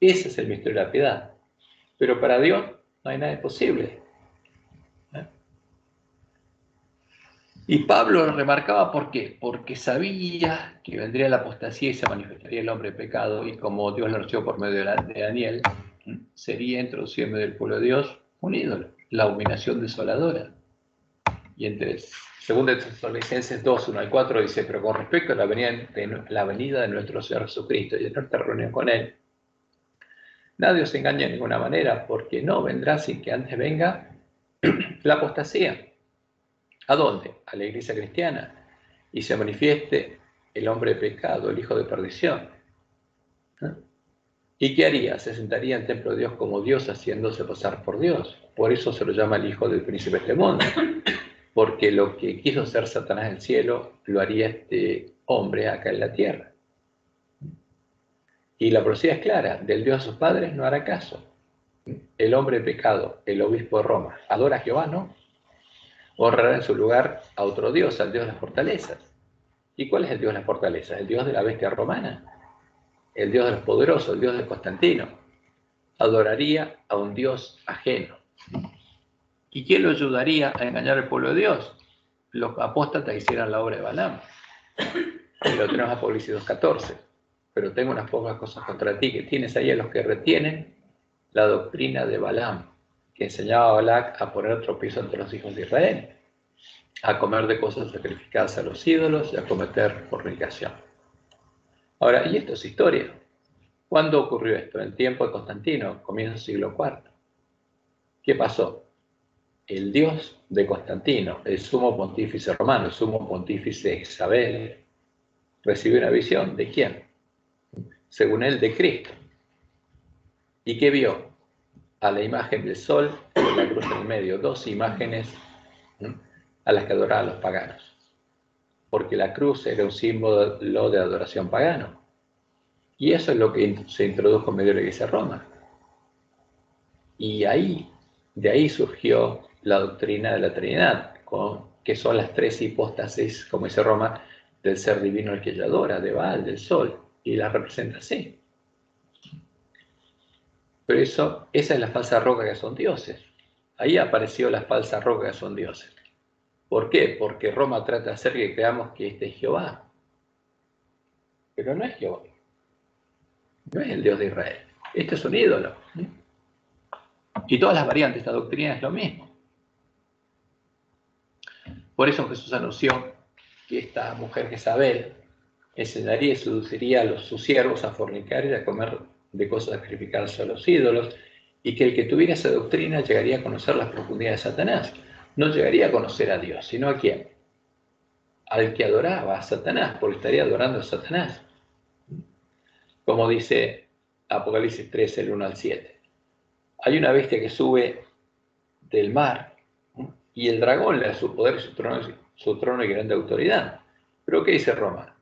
Ese es el misterio de la piedad. Pero para Dios no hay nada imposible. Y Pablo lo remarcaba, ¿por qué? Porque sabía que vendría la apostasía y se manifestaría el hombre de pecado, y como Dios lo anunció por medio de Daniel, sería introducido en medio del pueblo de Dios un ídolo, la abominación desoladora. Y entre 2 Tesalonicenses 2, 1 al 4 dice, pero con respecto a la venida de nuestro Señor Jesucristo y de nuestra reunión con Él, nadie os engaña de ninguna manera, porque no vendrá sin que antes venga la apostasía. ¿A dónde? A la iglesia cristiana. Y se manifieste el hombre de pecado, el hijo de perdición. ¿Y qué haría? Se sentaría en el templo de Dios como Dios, haciéndose pasar por Dios. Por eso se lo llama el hijo del príncipe de este mundo. Porque lo que quiso hacer Satanás en el cielo, lo haría este hombre acá en la tierra. Y la profecía es clara, del Dios de sus padres no hará caso. El hombre de pecado, el obispo de Roma, adora a Jehová, ¿no? Honrará en su lugar a otro Dios, al Dios de las fortalezas. ¿Y cuál es el Dios de las fortalezas? El Dios de la bestia romana, el Dios de los poderosos, el Dios de Constantino. Adoraría a un Dios ajeno. ¿Y quién lo ayudaría a engañar al pueblo de Dios? Los apóstatas hicieran la obra de Balaam. Y lo tenemos en Apocalipsis 2:14. Pero tengo unas pocas cosas contra ti, que tienes ahí a los que retienen la doctrina de Balaam, que enseñaba a Balac a poner tropiezo entre los hijos de Israel, a comer de cosas sacrificadas a los ídolos y a cometer fornicación. Ahora, y esto es historia. ¿Cuándo ocurrió esto? En el tiempo de Constantino, comienzo del siglo IV. ¿Qué pasó? El Dios de Constantino, el sumo pontífice romano, el sumo pontífice Isabel, recibió una visión. ¿De quién? Según él, de Cristo. ¿Y qué vio? A la imagen del sol con la cruz en el medio, dos imágenes a las que adoraban los paganos, porque la cruz era un símbolo de adoración pagano, y eso es lo que se introdujo en medio de la Iglesia de Roma, y de ahí surgió la doctrina de la Trinidad, que son las tres hipóstasis, como dice Roma, del ser divino el que ella adora, de Baal, del sol, y las representa así. Pero esa es la falsa roca que son dioses. Ahí apareció la falsa roca que son dioses. ¿Por qué? Porque Roma trata de hacer que creamos que este es Jehová. Pero no es Jehová. No es el Dios de Israel. Este es un ídolo. Y todas las variantes de esta doctrina es lo mismo. Por eso Jesús anunció que esta mujer Jezabel enseñaría y seduciría a sus siervos a fornicar y a comer de cosas sacrificadas a los ídolos, y que el que tuviera esa doctrina llegaría a conocer las profundidades de Satanás. No llegaría a conocer a Dios, sino ¿a quién? Al que adoraba a Satanás, porque estaría adorando a Satanás. Como dice Apocalipsis 13, el 1 al 7. Hay una bestia que sube del mar, y el dragón le da su poder y su trono y grande autoridad. Pero ¿qué dice Roma?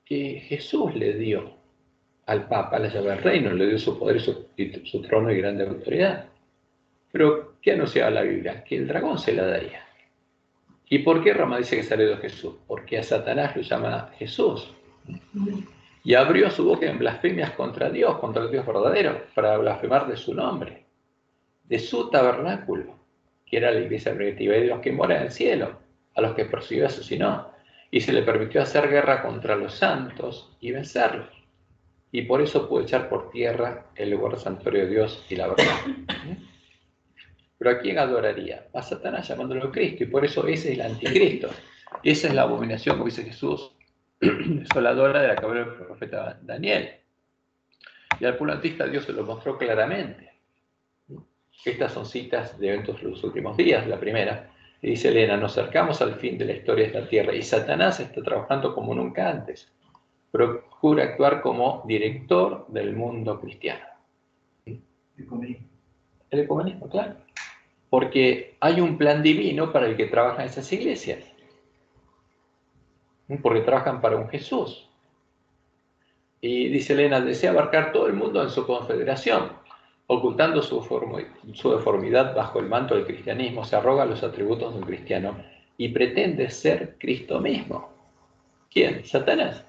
Que Jesús le dio al Papa la llave del reino, le dio su poder y su trono y grande autoridad. Pero, ¿qué anunciaba la Biblia? Que el dragón se la daría. ¿Y por qué Roma dice que salió de Jesús? Porque a Satanás lo llama Jesús. Y abrió su boca en blasfemias contra el Dios verdadero, para blasfemar de su nombre, de su tabernáculo, que era la iglesia primitiva de Dios que mora en el cielo, a los que persiguió y asesinó. Y se le permitió hacer guerra contra los santos y vencerlos. Y por eso pudo echar por tierra el lugar santuario de Dios y la verdad. Pero ¿a quién adoraría? A Satanás, llamándolo Cristo, y por eso ese es el anticristo. Esa es la abominación, como dice Jesús, desoladora de la que habló el profeta Daniel. Y al pueblo antista Dios se lo mostró claramente. Estas son citas de eventos de los últimos días. La primera, y dice Elena, nos acercamos al fin de la historia de esta tierra, y Satanás está trabajando como nunca antes. Procura actuar como director del mundo cristiano. El ecumenismo, claro. Porque hay un plan divino para el que trabajan esas iglesias. Porque trabajan para un Jesús. Y dice Elena, desea abarcar todo el mundo en su confederación, ocultando su deformidad bajo el manto del cristianismo, se arroga los atributos de un cristiano y pretende ser Cristo mismo. ¿Quién? Satanás.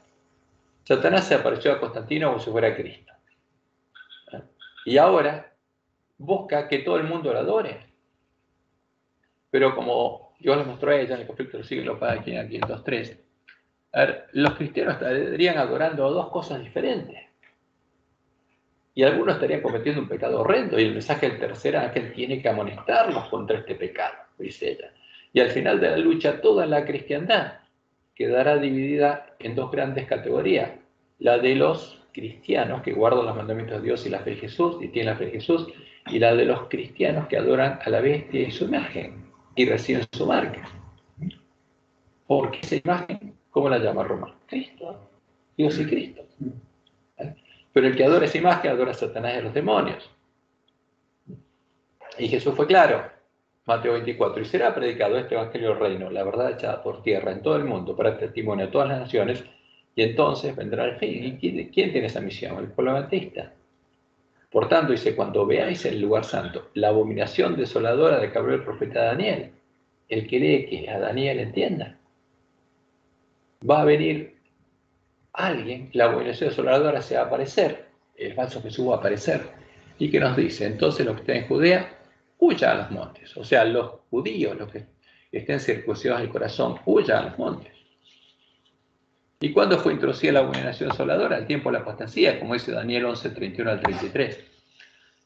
Satanás se apareció a Constantino como si fuera Cristo. Y ahora busca que todo el mundo lo adore. Pero como Dios les mostró a ella en el conflicto del siglo para 503, a ver, los cristianos estarían adorando a dos cosas diferentes. Y algunos estarían cometiendo un pecado horrendo, y el mensaje del tercer ángel tiene que amonestarlos contra este pecado, dice ella. Y al final de la lucha, toda la cristiandad quedará dividida en dos grandes categorías. La de los cristianos que guardan los mandamientos de Dios y la fe de Jesús, y tienen la fe de Jesús, y la de los cristianos que adoran a la bestia y su imagen, y reciben su marca. Porque esa imagen, ¿cómo la llama Roma? Cristo. Dios y Cristo. Pero el que adora esa imagen adora a Satanás y a los demonios. Y Jesús fue claro, Mateo 24, y será predicado este evangelio del reino, la verdad echada por tierra en todo el mundo para testimonio a todas las naciones, y entonces vendrá el fin. ¿Y quién tiene esa misión? El pueblo adventista. Por tanto, dice, cuando veáis el lugar santo, la abominación desoladora de que habló el profeta Daniel, el que lee que a Daniel entienda, va a venir alguien, la abominación desoladora se va a aparecer, el falso Jesús va a aparecer, y que nos dice, entonces los que estén en Judea, huyan a los montes. O sea, los judíos, los que estén circuncidados del corazón, huyan a los montes. ¿Y cuándo fue introducida la abominación desoladora? Al tiempo de la apostasía, como dice Daniel 11, 31 al 33.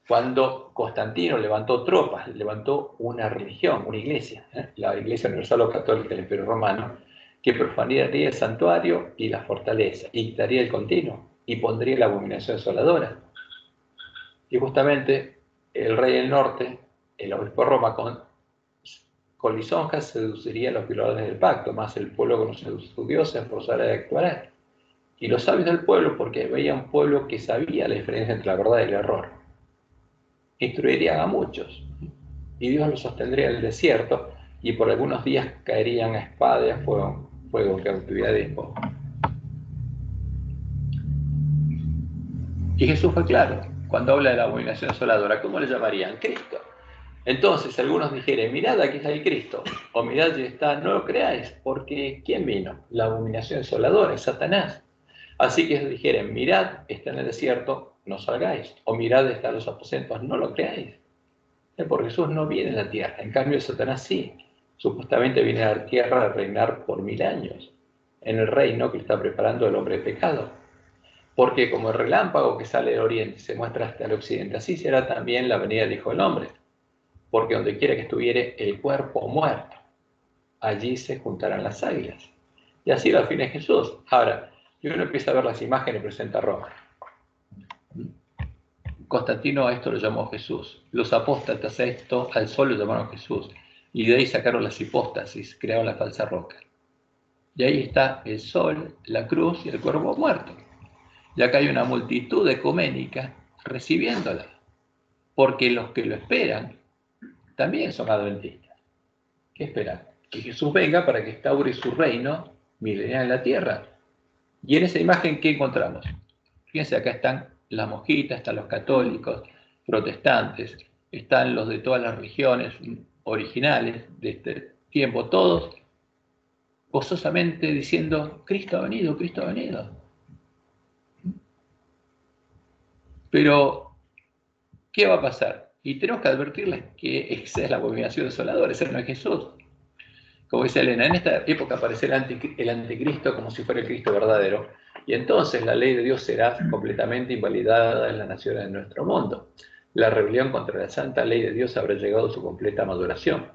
Cuando Constantino levantó tropas, levantó una religión, una iglesia, la Iglesia Universal o Católica del Imperio Romano, que profanaría el santuario y la fortaleza, y quitaría el continuo, y pondría la abominación desoladora. Y justamente el rey del norte, el obispo de Roma, con lisonjas seduciría a los violadores del pacto, más el pueblo que no sedució se esforzará de actuar. Y los sabios del pueblo, porque veía un pueblo que sabía la diferencia entre la verdad y el error, instruirían a muchos, y Dios los sostendría en el desierto, y por algunos días caerían a espada y a fuego en cautividad de despojo. Y Jesús fue claro, cuando habla de la abominación desoladora, ¿cómo le llamarían? Cristo. Entonces algunos dijeron, mirad, aquí está el Cristo, o mirad, ya está, no lo creáis, porque ¿quién vino? La abominación desoladora, es Satanás. Así que dijeron, mirad, está en el desierto, no salgáis, o mirad, está en los aposentos, no lo creáis. Porque Jesús no viene a la tierra, en cambio Satanás sí. Supuestamente viene a la tierra a reinar por 1000 años, en el reino que está preparando el hombre de pecado. Porque como el relámpago que sale del oriente se muestra hasta el occidente, así será también la venida del Hijo del Hombre. Porque donde quiera que estuviere el cuerpo muerto, allí se juntarán las águilas. Y así al fin es Jesús. Ahora, y uno empieza a ver las imágenes y presenta a Roma. Constantino a esto lo llamó Jesús. Los apóstatas a esto, al sol lo llamaron Jesús. Y de ahí sacaron las hipóstasis, crearon la falsa roca. Y ahí está el sol, la cruz y el cuerpo muerto. Y acá hay una multitud ecuménica recibiéndola. Porque los que lo esperan también son adventistas. ¿Qué esperan? Que Jesús venga para que instaure su reino milenial en la tierra. Y en esa imagen, ¿qué encontramos? Fíjense, acá están las monjitas, están los católicos, protestantes, están los de todas las religiones originales de este tiempo, todos gozosamente diciendo, Cristo ha venido, Cristo ha venido. Pero, ¿qué va a pasar? Y tenemos que advertirles que esa es la abominación desoladora, ese no es Jesús. Como dice Elena, en esta época aparecerá el anticristo como si fuera el Cristo verdadero, y entonces la ley de Dios será completamente invalidada en las naciones de nuestro mundo. La rebelión contra la santa ley de Dios habrá llegado a su completa maduración.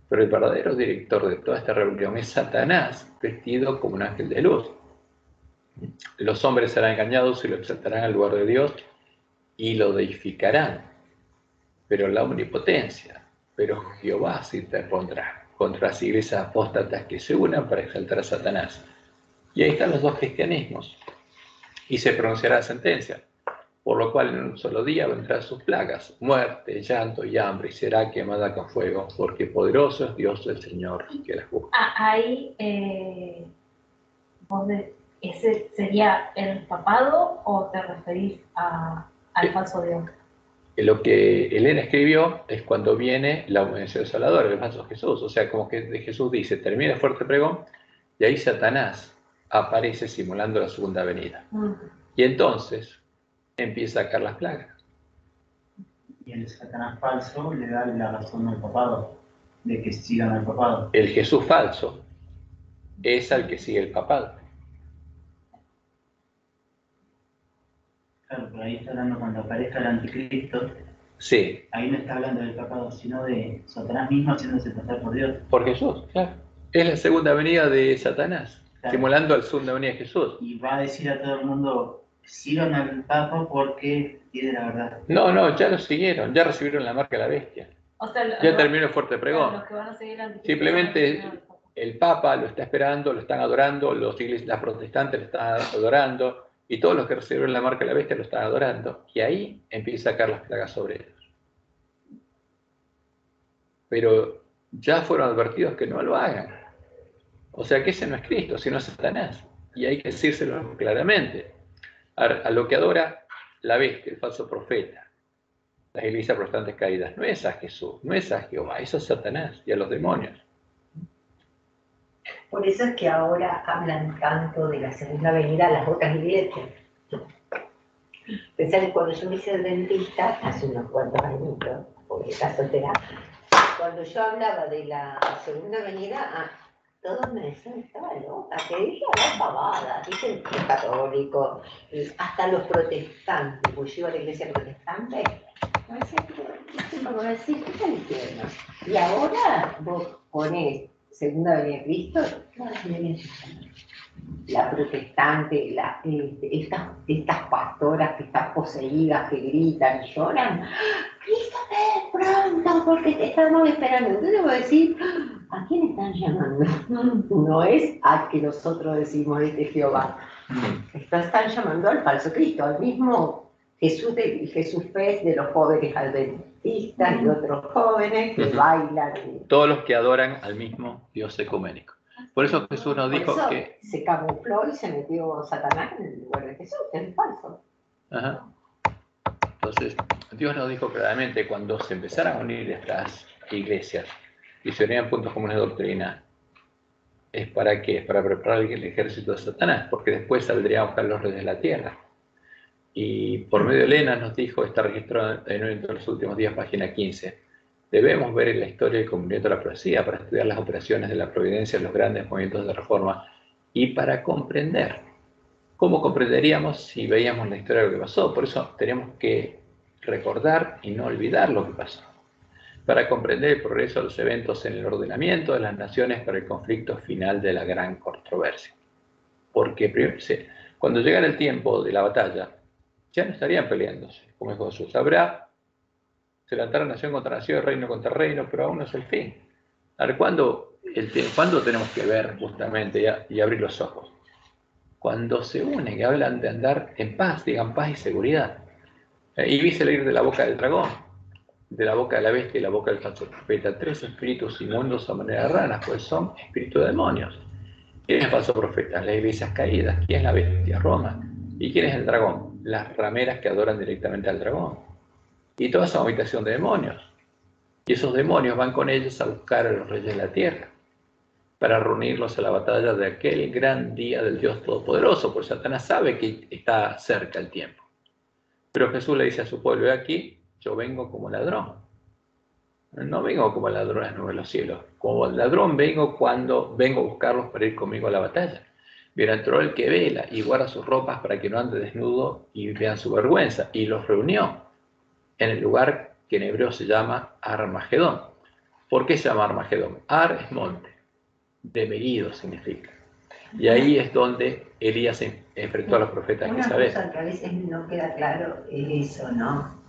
Pero el verdadero director de toda esta rebelión es Satanás, vestido como un ángel de luz. Los hombres serán engañados y lo exaltarán al lugar de Dios y lo deificarán. Pero la omnipotencia, pero Jehová se interpondrá contra las iglesias apóstatas que se unan para exaltar a Satanás. Y ahí están los dos cristianismos. Y se pronunciará la sentencia, por lo cual en un solo día vendrán sus plagas, muerte, llanto y hambre, y será quemada con fuego, porque poderoso es Dios el Señor que la juzga. Ahí, ¿ese sería el papado o te referís al falso Dios? Lo que Elena escribió es cuando viene la abominación desoladora, el falso Jesús. O sea, como que de Jesús dice, termina el fuerte pregón, y ahí Satanás aparece simulando la segunda venida. Y entonces empieza a caer las plagas. Y el Satanás falso le da la razón al papado, de que sigan al papado. El Jesús falso es al que sigue el papado. Claro, pero ahí está hablando cuando aparezca el anticristo. Sí. Ahí no está hablando del papado, sino de Satanás mismo haciéndose pasar por Dios. Por Jesús, claro. Es la segunda venida de Satanás, claro, simulando la segunda venida de Jesús. Y va a decir a todo el mundo, sigan al Papa porque tiene la verdad. No, ya lo siguieron, ya recibieron la marca de la bestia. O sea, ya terminó el fuerte pregón. Los que van a seguir simplemente el Papa lo está esperando, lo están adorando, las protestantes lo están adorando, y todos los que recibieron la marca de la bestia lo están adorando. Y ahí empieza a caer las plagas sobre ellos. Pero ya fueron advertidos que no lo hagan. O sea que ese no es Cristo, sino Satanás. Y hay que decírselo claramente. A lo que adora la bestia, el falso profeta, las iglesias protestantes caídas, no es a Jesús, no es a Jehová, es a Satanás y a los demonios. Por eso es que ahora hablan tanto de la segunda venida a las otras iglesias. Pensá que cuando yo me hice dentista, hace unos cuantos años, porque está soltera, cuando yo hablaba de la segunda venida, todos me decían que estaba loca, que ella era pavada, dicen los católicos, hasta los protestantes, pues yo iba a la iglesia protestante, me decían, ¿qué decir? ¿Qué están diciendo? Y ahora vos ponés segunda venida de Cristo, todas las iglesias, la protestante, estas pastoras que están poseídas, que gritan y lloran, Cristo ven pronto porque te estamos esperando. Entonces voy a decir, ¿a quién están llamando? No es a que nosotros decimos Jehová. Están llamando al falso Cristo, al mismo Jesús Pez de los jóvenes adventistas y otros jóvenes que bailan. Todos los que adoran al mismo Dios ecuménico. Por eso Jesús nos dijo que se camufló y se metió Satanás en el lugar de Jesús, que es falso. Ajá. Entonces, Dios nos dijo claramente, cuando se empezaran a unir estas iglesias y se unían puntos comunes de doctrina, ¿es para qué? Es para preparar el ejército de Satanás, porque después saldría a buscar los reyes de la tierra. Y por medio de Elena nos dijo, está registrado en los últimos días, página 15, debemos ver en la historia del cumplimiento de la profecía para estudiar las operaciones de la providencia en los grandes movimientos de reforma y para comprender. ¿Cómo comprenderíamos si veíamos la historia de lo que pasó? Por eso tenemos que recordar y no olvidar lo que pasó. Para comprender el progreso de los eventos en el ordenamiento de las naciones para el conflicto final de la gran controversia. Porque cuando llegara el tiempo de la batalla, ya no estarían peleándose, como dijo Jesús. Se levantará nación contra nación, reino contra reino, pero aún no es el fin. A ver, ¿cuándo tenemos que ver justamente y abrir los ojos? Cuando se unen, que hablan de andar en paz, digan paz y seguridad. Y vi salir de la boca del dragón, de la boca de la bestia y la boca del falso profeta, 3 espíritus inmundos a manera de ranas, pues son espíritus de demonios. ¿Quién es el falso profeta? Las iglesias caídas. ¿Quién es la bestia? Roma. ¿Y quién es el dragón? las rameras que adoran directamente al dragón. Y toda esa habitación de demonios. Y esos demonios van con ellos a buscar a los reyes de la tierra para reunirlos a la batalla de aquel gran día del Dios Todopoderoso, porque Satanás sabe que está cerca el tiempo. Pero Jesús le dice a su pueblo, aquí yo vengo como ladrón. No vengo como ladrón a las nubes de los cielos. Como ladrón vengo cuando vengo a buscarlos para ir conmigo a la batalla. Bienaventurado el que vela y guarda sus ropas para que no ande desnudo y vean su vergüenza. Y los reunió en el lugar que en hebreo se llama Armagedón. ¿Por qué se llama Armagedón? Ar es monte, de Megiddo significa. Y ahí es donde Elías se enfrentó a los profetas de Una Jezabel. cosa que a veces no queda claro es eso, ¿no?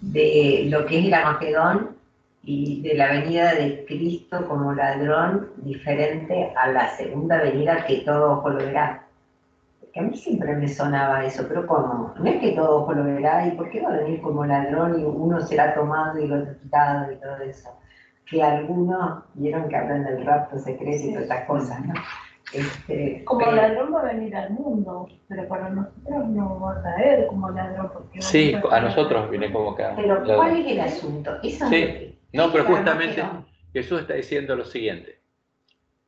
De lo que es el Armagedón y de la venida de Cristo como ladrón diferente a la segunda venida que todo ojo lo verá. Que a mí siempre me sonaba eso, pero ¿cómo? No es que todo ojo lo verá, ¿y por qué va a venir como ladrón y uno será tomado y el otro quitado y todo eso? Que algunos vieron que hablan del rapto secreto y todas estas cosas, ¿no? Como ladrón va a venir al mundo, pero para nosotros no va a traer como ladrón. Porque Sí, a nosotros viene como que... Pero ¿cuál es el asunto? Eso Sí, es lo que... no, pero es el justamente Armagedón. Jesús está diciendo lo siguiente.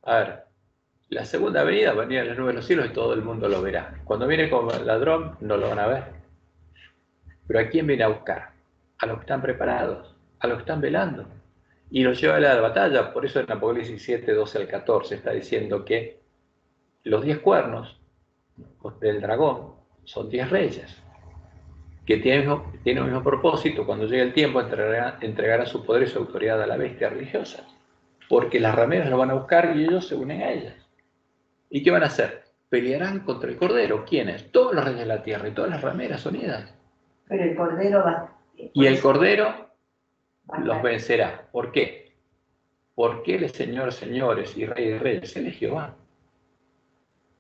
A ver, la segunda venida va a venir a las nubes de los cielos y todo el mundo lo verá. Cuando viene como ladrón no lo van a ver. Pero ¿a quién viene a buscar? A los que están preparados, a los que están velando. Y los lleva a la batalla. Por eso en Apocalipsis 7, 12 al 14 está diciendo que los 10 cuernos del dragón son 10 reyes que tienen el mismo propósito. Cuando llegue el tiempo entregarán su poder y su autoridad a la bestia religiosa, porque las rameras lo van a buscar y ellos se unen a ellas. ¿Y qué van a hacer? Pelearán contra el cordero. ¿Quiénes? Todos los reyes de la tierra y todas las rameras unidas. Pero el Cordero va... Y el cordero va a los estar- vencerá. ¿Por qué? Porque él es Señor, señores y Rey de reyes. Él es Jehová.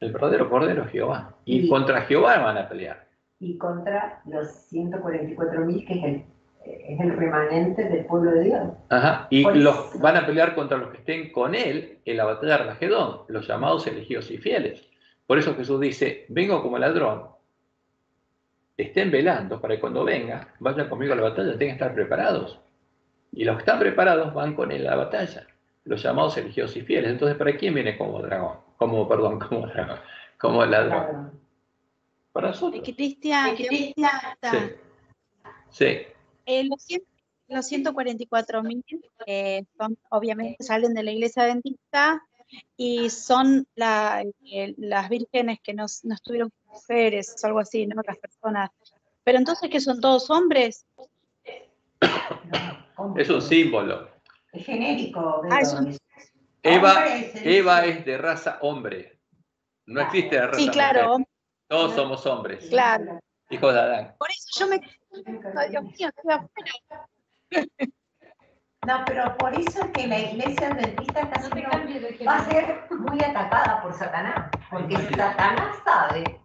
El verdadero cordero es Jehová. Y contra Jehová van a pelear. Y contra los 144.000, que es el remanente del pueblo de Dios. Ajá. Y Por los eso. van a pelear contra los que estén con él en la batalla de Armagedón, los llamados elegidos y fieles. Por eso Jesús dice, vengo como ladrón, estén velando para que cuando venga, vayan conmigo a la batalla, tienen que estar preparados. Y los que están preparados van con él a la batalla, los llamados elegidos y fieles. Entonces, ¿para quién viene como dragón? Como ladrón. Claro. Para nosotros. Cristian, Sí. Sí. Los 144.000 son, obviamente salen de la iglesia adventista y son las vírgenes que no estuvieron mujeres o algo así, ¿no? Las personas. Pero entonces, ¿qué son todos hombres? ¿Cómo? Es un símbolo. Es genérico. Es un... Eva es de raza hombre. No existe la raza Sí, claro. mujer. Todos somos hombres. Claro. Hijos de Adán. Por eso yo me... Ay, Dios mío, estoy afuera. No, pero por eso es que la iglesia adventista No te cambies de va a género. ser muy atacada por Satanás. Porque Satanás sabe.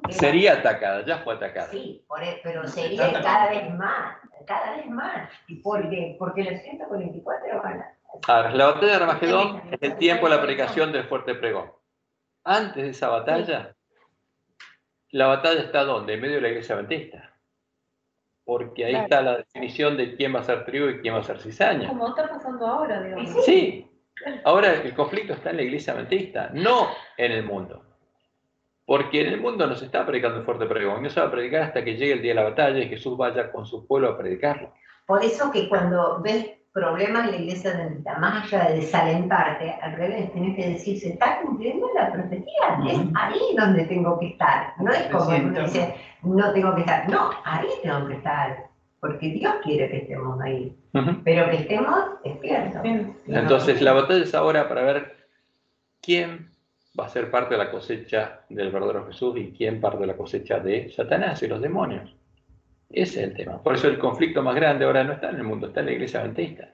que Sería atacada, ya fue atacada. Sí, pero sería cada vez más. Cada vez más. ¿Y por qué? Porque los 144 van a... Ahora, la batalla de Armagedón es el tiempo de la predicación del fuerte pregón. Antes de esa batalla, la batalla está ¿dónde? En medio de la iglesia adventista. Porque ahí está la definición de quién va a ser trigo y quién va a ser cizaña. Como está pasando ahora, digamos. Sí, ahora el conflicto está en la iglesia adventista, no en el mundo. Porque en el mundo no se está predicando el fuerte pregón, no se va a predicar hasta que llegue el día de la batalla y Jesús vaya con su pueblo a predicarlo. Por eso que cuando ves problemas en la iglesia adventista, más allá de desalentarte, al revés, tienes que decir, se está cumpliendo la profecía, es ahí donde tengo que estar. No es como uno dice, no tengo que estar. No, ahí tengo que estar, porque Dios quiere que estemos ahí, pero que estemos despiertos. Entonces la batalla es ahora para ver quién va a ser parte de la cosecha del verdadero Jesús y quién parte de la cosecha de Satanás y los demonios. Ese es el tema. Por eso el conflicto más grande ahora no está en el mundo, está en la iglesia adventista.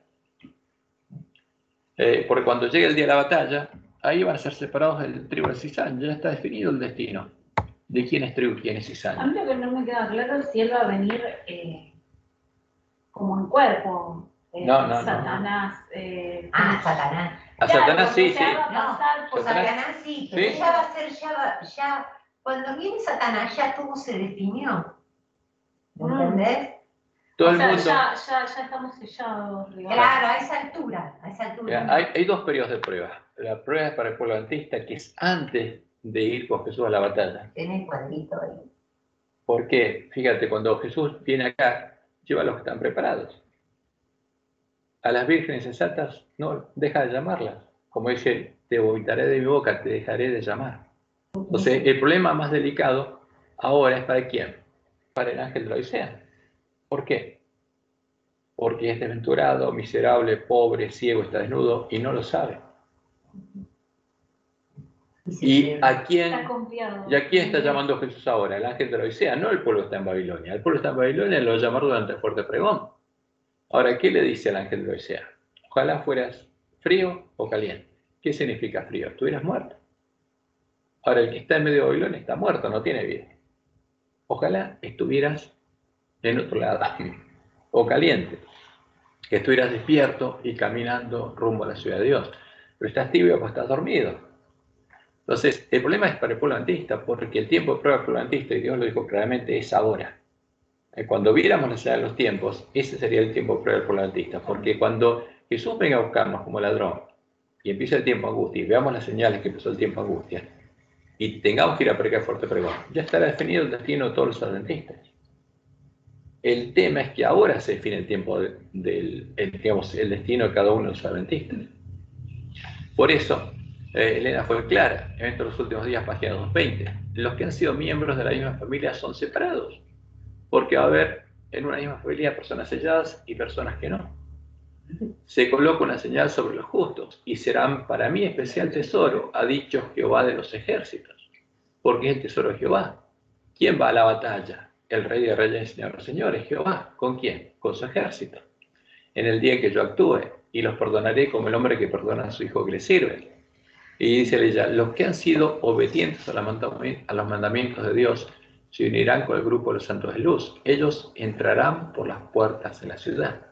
Porque cuando llegue el día de la batalla, ahí van a ser separados el trigo del cizaña. Ya está definido el destino de quién es trigo y quién es A cizaña. mí lo que no me queda claro es si él va a venir como en cuerpo. No. Satanás. Satanás. A Satanás sí, sí. Va a pasar por Satanás sí, pero ¿Sí? ya va a ser, ya Cuando viene Satanás ya todo se definió. ¿Entendés? Todo O el sea, mundo. ya estamos sellados, digamos. Claro, a esa altura, a esa altura. Mira, hay dos periodos de prueba. La prueba es para el pueblo adventista, que es antes de ir con Jesús a la batalla. Tiene el cuadrito ahí. Porque, fíjate, cuando Jesús viene acá, lleva a los que están preparados. A las vírgenes sensatas, no, deja de llamarlas. Como dice, te vomitaré de mi boca, te dejaré de llamar. Entonces, el problema más delicado ahora es para quién? Para el ángel de la Odisea. ¿Por qué? Porque es desventurado, miserable, pobre, ciego, está desnudo y no lo sabe. ¿Y a quién? Está confiado. ¿Y a quién está llamando Jesús ahora? El ángel de la Odisea, no el pueblo que está en Babilonia. El pueblo que está en Babilonia lo va a llamar durante el fuerte pregón. Ahora, ¿qué le dice el ángel de la Odisea? Ojalá fueras frío o caliente. ¿Qué significa frío? Estuvieras muerto. Ahora, el que está en medio de Babilonia está muerto, no tiene vida. Ojalá estuvieras en otro lado, o caliente, que estuvieras despierto y caminando rumbo a la ciudad de Dios. Pero estás tibio o estás dormido. Entonces, el problema es para el pueblo adventista, porque el tiempo de prueba del pueblo adventista, y Dios lo dijo claramente, es ahora. Cuando viéramos la señal de los tiempos, ese sería el tiempo de prueba del pueblo adventista, porque cuando Jesús venga a buscarnos como ladrón, y empieza el tiempo de angustia, y veamos las señales que empezó el tiempo de angustia, y tengamos que ir a predicar fuerte pregón, ya estará definido el destino de todos los adventistas. El tema es que ahora se define el tiempo digamos, el destino de cada uno de los adventistas. Por eso, Elena fue clara, Evento de los Últimos Días, página 220. Los que han sido miembros de la misma familia son separados, porque va a haber en una misma familia personas selladas y personas que no. Se coloca una señal sobre los justos, y serán para mí especial tesoro, ha dicho Jehová de los ejércitos, porque es el tesoro de Jehová. ¿Quién va a la batalla? El Rey de Reyes y Señor de Señores, Jehová. ¿Con quién? Con su ejército. En el día en que yo actúe, y los perdonaré como el hombre que perdona a su hijo que le sirve. Y dice ella, los que han sido obedientes a los mandamientos de Dios se unirán con el grupo de los santos de luz. Ellos entrarán por las puertas de la ciudad,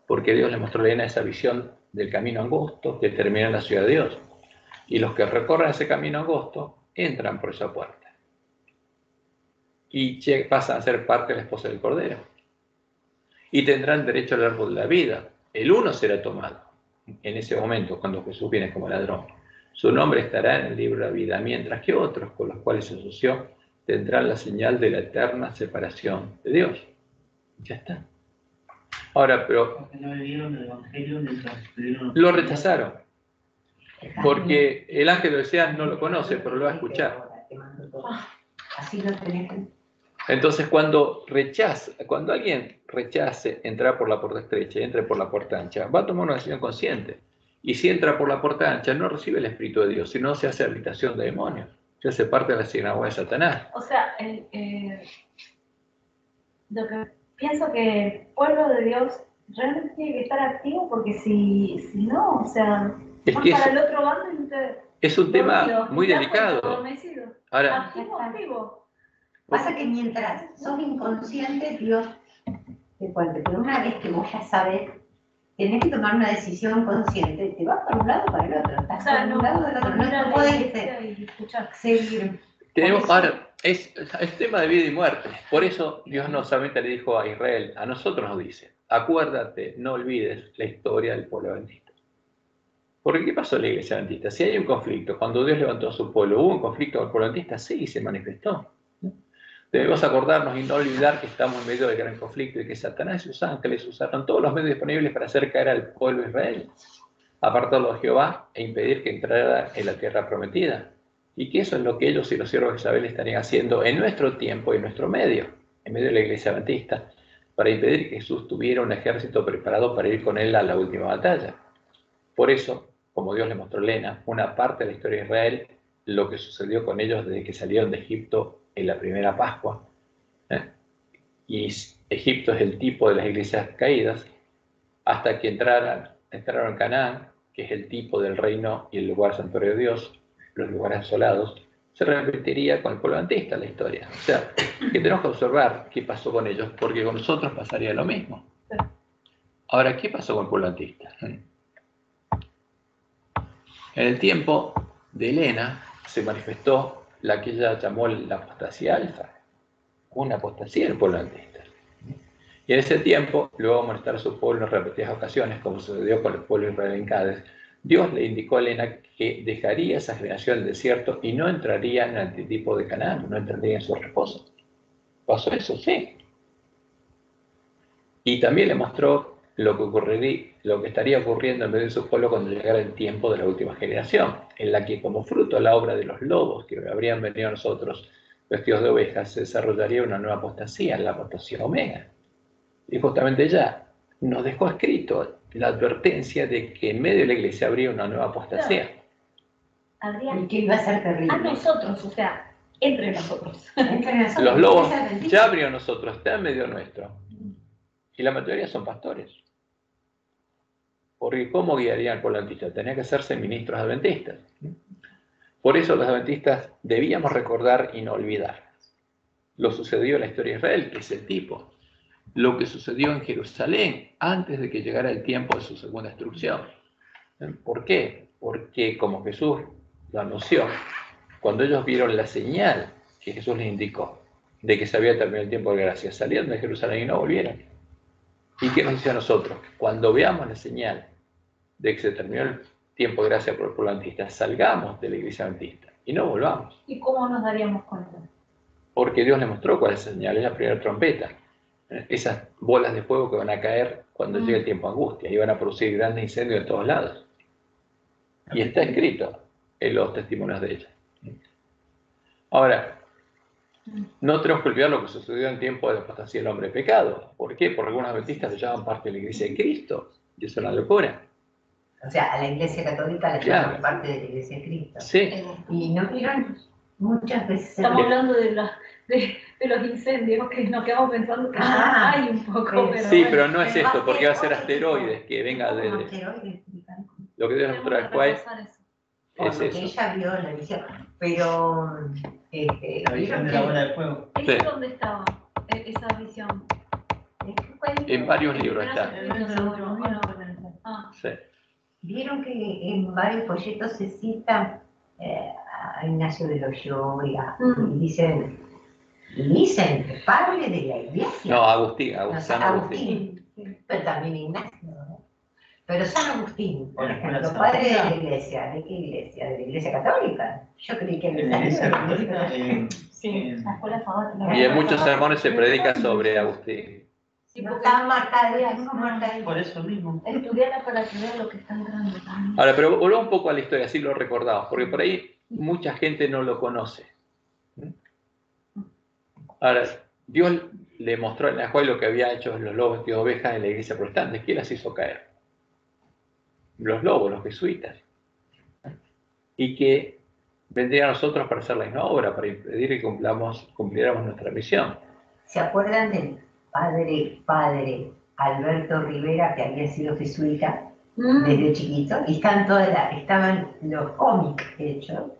porque Dios le mostró a Elena esa visión del camino angosto que termina en la ciudad de Dios. Y los que recorren ese camino angosto entran por esa puerta y pasan a ser parte de la esposa del Cordero. Y tendrán derecho al árbol de la vida. El uno será tomado en ese momento, cuando Jesús viene como ladrón. Su nombre estará en el libro de la vida, mientras que otros con los cuales se asoció tendrán la señal de la eterna separación de Dios. Ya está. Ahora, pero Porque no leyeron el Evangelio mientras estuvieron... lo rechazaron, porque el ángel de Odisea no lo conoce, pero lo va a escuchar. Así lo tenés. Entonces, cuando alguien rechace entrar por la puerta estrecha y entre por la puerta ancha, va a tomar una decisión consciente. Y si entra por la puerta ancha, no recibe el Espíritu de Dios, sino se hace habitación de demonios, se hace parte de la sinagoga de Satanás. O sea, lo que pienso que el pueblo de Dios realmente tiene que estar activo, porque si no, o sea, Es van que para el otro bando y ustedes es un tema dormidos, muy ya delicado. adormecidos. Ahora, Activo. Pasa que mientras sos inconsciente, Dios te cuenta, pero una vez que vos ya sabes, tenés que tomar una decisión consciente, te vas para un lado o para el otro, O estás sea, para no un lado o para el otro, ir a no la podés iglesia y escuchar. seguir. tenemos, ahora, es tema de vida y muerte. Por eso Dios no solamente le dijo a Israel, a nosotros nos dice, acuérdate, no olvides la historia del pueblo adventista. Porque ¿qué pasó en la iglesia adventista? Si hay un conflicto, cuando Dios levantó a su pueblo, ¿hubo un conflicto con el pueblo adventista? Sí, se manifestó. Debemos acordarnos y no olvidar que estamos en medio del gran conflicto y que Satanás y sus ángeles usaron todos los medios disponibles para hacer caer al pueblo de Israel, apartarlo de Jehová e impedir que entrara en la tierra prometida. Y que eso es lo que ellos y los siervos de Isabel estarían haciendo en nuestro tiempo y en nuestro medio, en medio de la iglesia adventista, para impedir que Jesús tuviera un ejército preparado para ir con él a la última batalla. Por eso, como Dios le mostró a Elena, una parte de la historia de Israel, lo que sucedió con ellos desde que salieron de Egipto en la primera Pascua, y Egipto es el tipo de las iglesias caídas, hasta que entraron en Canaán, que es el tipo del reino y el lugar santuario de Dios, los lugares asolados, se repetiría con el pueblo adventista la historia. O sea, que tenemos que observar qué pasó con ellos, porque con nosotros pasaría lo mismo. Ahora, ¿qué pasó con el pueblo adventista? En el tiempo de Elena se manifestó la que ella llamó la apostasía alfa, una apostasía del pueblo adventista. Y en ese tiempo, luego de molestar a su pueblo en repetidas ocasiones, como sucedió con el pueblo israelí en Cádiz, Dios le indicó a Elena que dejaría esa generación del desierto y no entraría en el antitipo de Canaán, no entraría en su reposo. ¿Pasó eso? Sí. Y también le mostró lo que estaría ocurriendo en medio de su pueblo cuando llegara el tiempo de la última generación, en la que como fruto de la obra de los lobos que habrían venido a nosotros vestidos de ovejas, se desarrollaría una nueva apostasía, la apostasía omega. Y justamente ella nos dejó escrito la advertencia de que en medio de la iglesia habría una nueva apostasía. Habría Y que iba a ser terrible. a nosotros, o sea, entre nosotros. Entre nosotros, Los lobos esa mentira. ya abrió a nosotros, está en medio nuestro. Y la mayoría son pastores. Porque ¿cómo guiarían por la adventista? Tenía que hacerse ministros adventistas. Por eso los adventistas debíamos recordar y no olvidar. Lo sucedió en la historia de Israel, que es el tipo. Lo que sucedió en Jerusalén antes de que llegara el tiempo de su segunda destrucción. ¿Por qué? Porque como Jesús lo anunció, cuando ellos vieron la señal que Jesús les indicó de que se había terminado el tiempo de gracia, salieron de Jerusalén y no volvieron. ¿Y qué nos dice a nosotros? Cuando veamos la señal de que se terminó el tiempo de gracia por el pueblo adventista, salgamos de la iglesia adventista y no volvamos. ¿Y cómo nos daríamos cuenta? Porque Dios le mostró cuál es la señal, es la primera trompeta. Esas bolas de fuego que van a caer cuando llegue el tiempo de angustia y van a producir grandes incendios en todos lados. Y está escrito en los testimonios de ella. Ahora, no tenemos que olvidar lo que sucedió en tiempo de la apostasía del hombre pecado. ¿Por qué? Porque algunos adventistas le llaman parte de la iglesia de Cristo. Y eso es una locura. O sea, a la Iglesia Católica le llaman parte de la Iglesia de Cristo. Sí. Y no vieron muchas veces. Estamos hablando de los incendios, que nos quedamos pensando que ya hay un poco. Pero Sí, bueno, pero no es esto, porque va a ser asteroides que venga de... Lo que Dios nos mostró después es que eso. ella vio la visión. Pero. La visión de la bola de fuego. Sí. ¿Dónde estaba esa visión? En varios libros está. Ah, Sí. Vieron que en varios folletos se cita a Ignacio de Loyola y dicen padre de la iglesia. No, Agustín, San Agustín. Pero también Ignacio, ¿no? Pero San Agustín, por Bueno, ejemplo, San padre de Agustín. la iglesia. ¿De qué iglesia? ¿De la iglesia católica? Yo creí que En la Iglesia Católica, sí, la escuela sabática. Y en muchos sermones se predica sobre Agustín. Sí, No porque está marcada, por eso mismo. estudiarla para que vea lo que está entrando también. Ahora, pero volvamos un poco a la historia, así lo recordamos, porque por ahí mucha gente no lo conoce. Ahora, Dios le mostró en la cual lo que había hecho los lobos vestidos de ovejas en la iglesia protestante. ¿Quién las hizo caer? Los lobos, los jesuitas. Y que vendrían a nosotros para hacer la misma obra, para impedir que cumpliéramos nuestra misión. ¿Se acuerdan del padre Alberto Rivera, que había sido jesuita desde chiquito? Y estaban los cómics hechos,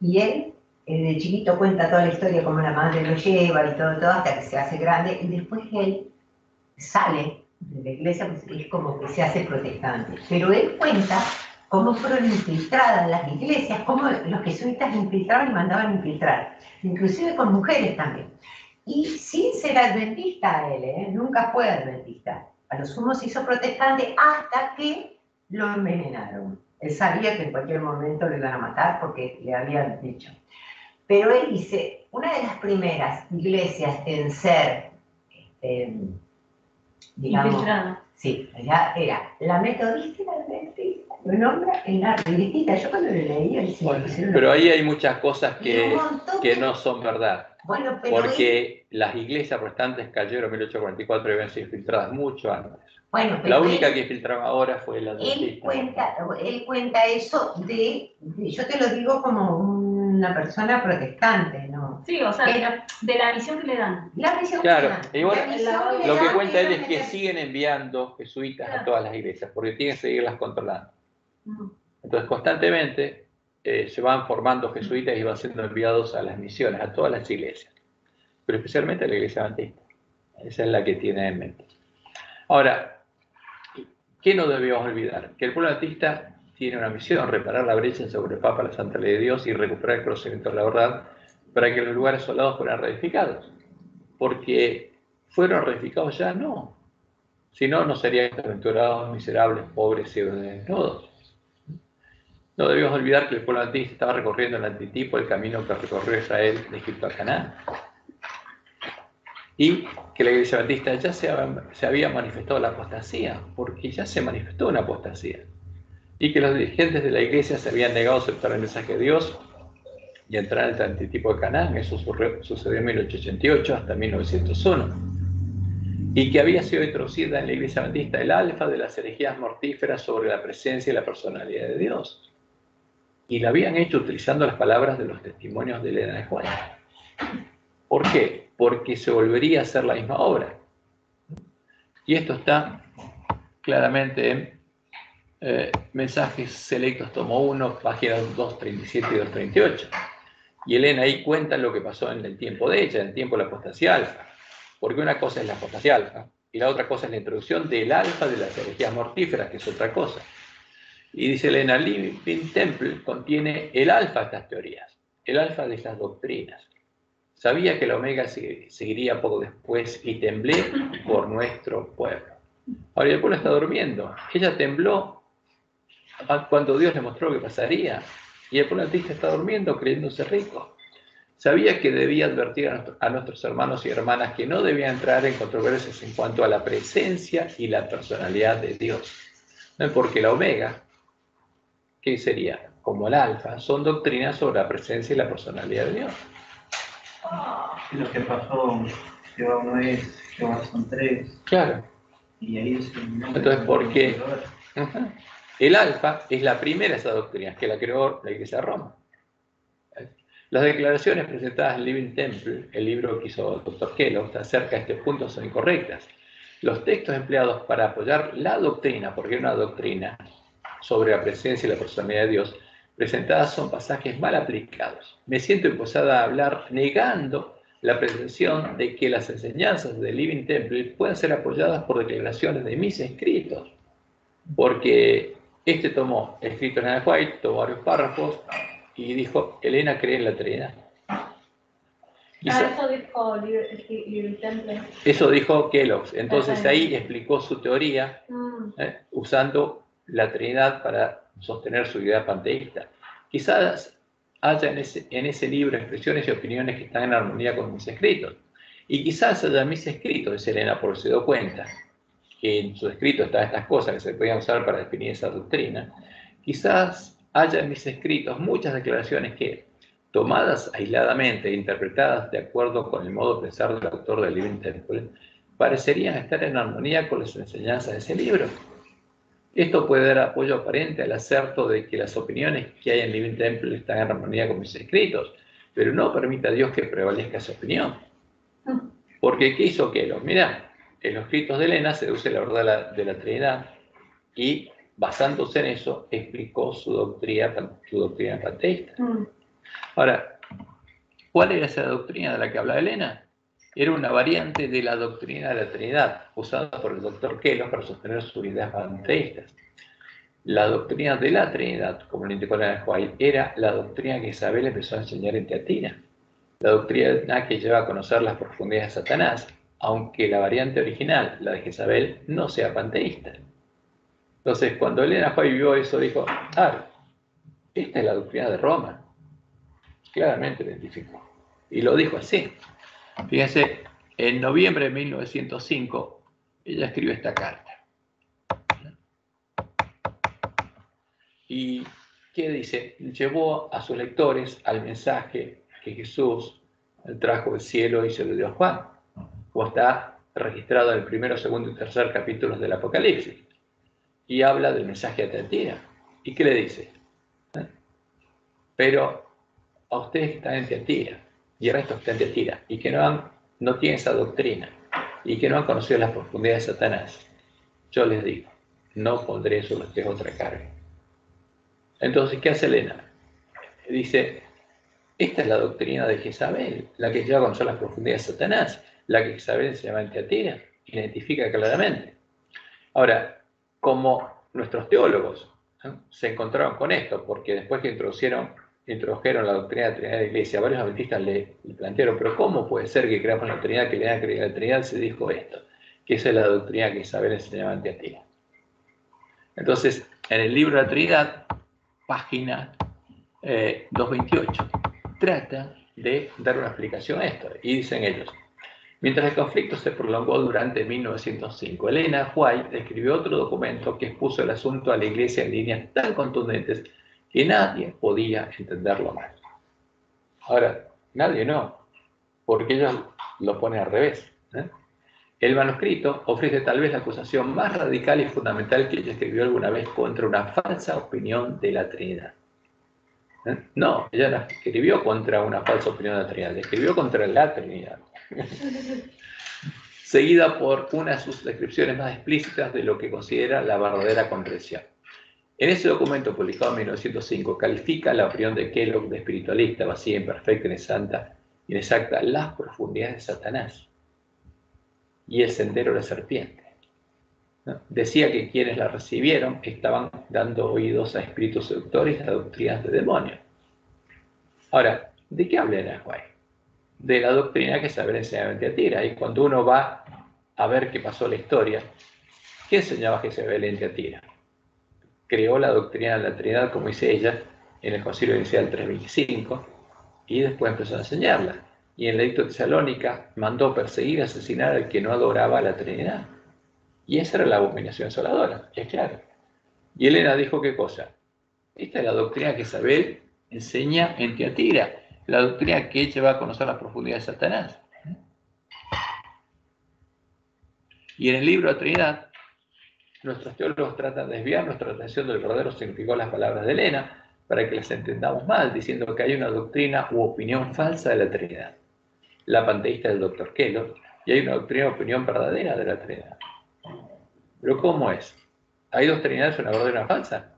y él de chiquito cuenta toda la historia, como la madre lo lleva y todo, hasta que se hace grande, y después él sale de la iglesia, pues es como que se hace protestante. Pero él cuenta cómo fueron infiltradas las iglesias, cómo los jesuitas infiltraban y mandaban infiltrar, inclusive con mujeres también. Y sin ser adventista él, nunca fue adventista. A lo sumo se hizo protestante hasta que lo envenenaron. Él sabía que en cualquier momento lo iban a matar porque le habían dicho. Pero él dice, una de las primeras iglesias en ser, digamos, Infiltrada. sí, era la metodista y la adventista. Lo nombra en la revistita. Yo cuando lo leí, decía, Pero ahí hay muchas cosas Y un montón que de- no son verdad. bueno, pero Porque las iglesias protestantes cayeron en 1844 y habían sido infiltradas mucho antes. bueno, pero La única él- que infiltraron ahora fue la Él adventista. cuenta eso yo te lo digo como una persona protestante, ¿no? Sí, o sea, Pero de la misión que le dan. la misión Claro, que le dan, igual la misión le Lo que dan cuenta él es que meter- siguen enviando jesuitas a Claro. todas las iglesias, porque tienen que seguirlas controlando. Mm. Entonces, constantemente se van formando jesuitas y van siendo enviados a las misiones, a todas las iglesias, pero especialmente a la iglesia adventista. Esa es la que tiene en mente. Ahora, ¿qué no debemos olvidar? Que el pueblo adventista tiene una misión: reparar la brecha sobre el Papa, la Santa Ley de Dios, y recuperar el conocimiento de la verdad para que los lugares asolados fueran reedificados. Porque fueron reedificados ya, no. Si no, no serían desventurados, miserables, pobres, ciegos, desnudos. No debemos olvidar que el pueblo antiguo estaba recorriendo el antitipo el camino que recorrió Israel de Egipto a Canaán. Y que la iglesia adventista ya se había manifestado la apostasía, porque ya se manifestó una apostasía. Y que los dirigentes de la iglesia se habían negado a aceptar el mensaje de Dios y entrar en el antitipo de Canaán. Eso sucedió en 1888 hasta 1901. Y que había sido introducida en la iglesia adventista el alfa de las herejías mortíferas sobre la presencia y la personalidad de Dios. Y lo habían hecho utilizando las palabras de los testimonios de Elena de White. ¿Por qué? Porque se volvería a hacer la misma obra. Y esto está claramente en Mensajes Selectos, tomo 1, páginas 237 y 238. Y Elena ahí cuenta lo que pasó en el tiempo de ella, en el tiempo de la apostasía alfa. Porque una cosa es la apostasía alfa y la otra cosa es la introducción del alfa de las herejías mortíferas, que es otra cosa. Y dice Elena, Living Temple contiene el alfa de estas teorías, el alfa de estas doctrinas. Sabía que la omega seguiría poco después y temblé por nuestro pueblo. Ahora el pueblo está durmiendo. Ella tembló cuando Dios le mostró que pasaría. Y el pueblo antiguo está durmiendo creyéndose rico. Sabía que debía advertir a nuestros hermanos y hermanas que no debían entrar en controversias en cuanto a la presencia y la personalidad de Dios. Porque la omega, ¿qué sería? Como el alfa, son doctrinas sobre la presencia y la personalidad de Dios. Lo que pasó, Jehová no es, Jehová son tres. Claro. Y ahí es el nombre. Entonces, ¿por qué? El alfa es la primera de esas doctrinas, que la creó la Iglesia de Roma. Las declaraciones presentadas en Living Temple, el libro que hizo el Dr. Kellogg, acerca de este punto son incorrectas. Los textos empleados para apoyar la doctrina, porque es una doctrina sobre la presencia y la personalidad de Dios, presentadas son pasajes mal aplicados. Me siento impulsada a hablar negando la pretensión de que las enseñanzas de Living Temple puedan ser apoyadas por declaraciones de mis escritos, porque este tomó escrito en Elena White, tomó varios párrafos y dijo, Elena cree en la Trinidad. Eso dijo Living Temple. Eso dijo Kellogg. Entonces ahí explicó su teoría usando la Trinidad para sostener su idea panteísta. Quizás haya en ese libro expresiones y opiniones que están en armonía con mis escritos. Y quizás haya mis escritos, dice Elena, porque se dio cuenta que en su escrito estaban estas cosas que se podían usar para definir esa doctrina. Quizás haya en mis escritos muchas declaraciones que, tomadas aisladamente e interpretadas de acuerdo con el modo de pensar del autor del Living Temple, parecerían estar en armonía con las enseñanzas de ese libro. Esto puede dar apoyo aparente al acerto de que las opiniones que hay en Living Temple están en armonía con mis escritos, pero no permite a Dios que prevalezca esa opinión. Porque ¿qué hizo Kellogg? Mirá, en los escritos de Elena se deduce la verdad de la Trinidad y, basándose en eso, explicó su doctrina panteísta. Ahora, ¿cuál era esa doctrina de la que hablaba Elena? Era una variante de la doctrina de la Trinidad, usada por el Dr. Kellogg para sostener sus ideas panteístas. La doctrina de la Trinidad, como lo indicó Elena White, era la doctrina que Isabel empezó a enseñar en Teatira. La doctrina que lleva a conocer las profundidades de Satanás, aunque la variante original, la de Jezabel, no sea panteísta. Entonces, cuando Elena White vio eso, dijo, esta es la doctrina de Roma. Claramente lo identificó. Y lo dijo así. Fíjense, en noviembre de 1905, ella escribió esta carta. ¿Y qué dice? Llevó a sus lectores al mensaje que Jesús trajo del cielo y se lo dio a Juan, como está registrado en el primero, segundo y tercer capítulos del Apocalipsis. Y habla del mensaje de Teatira. ¿Y qué le dice? Pero a ustedes que están en Teatira, y el resto que están en Teatira, y que no tienen esa doctrina, y que no han conocido las profundidades de Satanás, yo les digo, no pondré sobre ustedes otra carga. Entonces, ¿qué hace Elena? Dice, esta es la doctrina de Jezabel, la que lleva a conocer las profundidades de Satanás, la que Jezabel se llama en Teatira, identifica claramente. Ahora, como nuestros teólogos se encontraron con esto, porque después que introducieron introdujeron la doctrina de la Trinidad de la Iglesia, varios adventistas le plantearon, pero ¿cómo puede ser que creamos la Trinidad, que le hayan creído la Trinidad? Se dijo esto, que esa es la doctrina que Isabel enseñaba en Tiatira. Entonces, en el libro de la Trinidad, página 228, trata de dar una explicación a esto, y dicen ellos: mientras el conflicto se prolongó durante 1905, Elena White escribió otro documento que expuso el asunto a la Iglesia en líneas tan contundentes que nadie podía entenderlo mal. Ahora, nadie no, porque ellos lo ponen al revés, ¿eh? El manuscrito ofrece tal vez la acusación más radical y fundamental que ella escribió alguna vez contra una falsa opinión de la Trinidad. No, ella no escribió contra una falsa opinión de la Trinidad, escribió contra la Trinidad. Seguida por una de sus descripciones más explícitas de lo que considera la verdadera comprensión. En ese documento publicado en 1905 califica la opinión de Kellogg de espiritualista, vacía, imperfecta, inexacta, las profundidades de Satanás y el sendero de la serpiente. ¿No? Decía que quienes la recibieron estaban dando oídos a espíritus seductores y a doctrinas de demonios. Ahora, ¿de qué habla Elena White? De la doctrina que Isabel enseñaba en Tiatira. Y cuando uno va a ver qué pasó en la historia, ¿qué enseñaba Isabel en Tiatira? Creó la doctrina de la Trinidad, como dice ella, en el Concilio Inicial 325, y después empezó a enseñarla. Y en la Edicto de Tesalónica mandó perseguir y asesinar al que no adoraba a la Trinidad. Y esa era la abominación asoladora, es claro. Y Elena dijo, ¿qué cosa? Esta es la doctrina que Isabel enseña en Tiatira, la doctrina que ella va a conocer las profundidades de Satanás. Y en el libro de la Trinidad, nuestros teólogos tratan de desviar nuestra atención del verdadero significado de las palabras de Elena para que las entendamos mal, diciendo que hay una doctrina u opinión falsa de la Trinidad, la panteísta del Dr. Kellogg, y hay una doctrina u opinión verdadera de la Trinidad. ¿Pero cómo es? ¿Hay dos Trinidades, una verdadera y una falsa?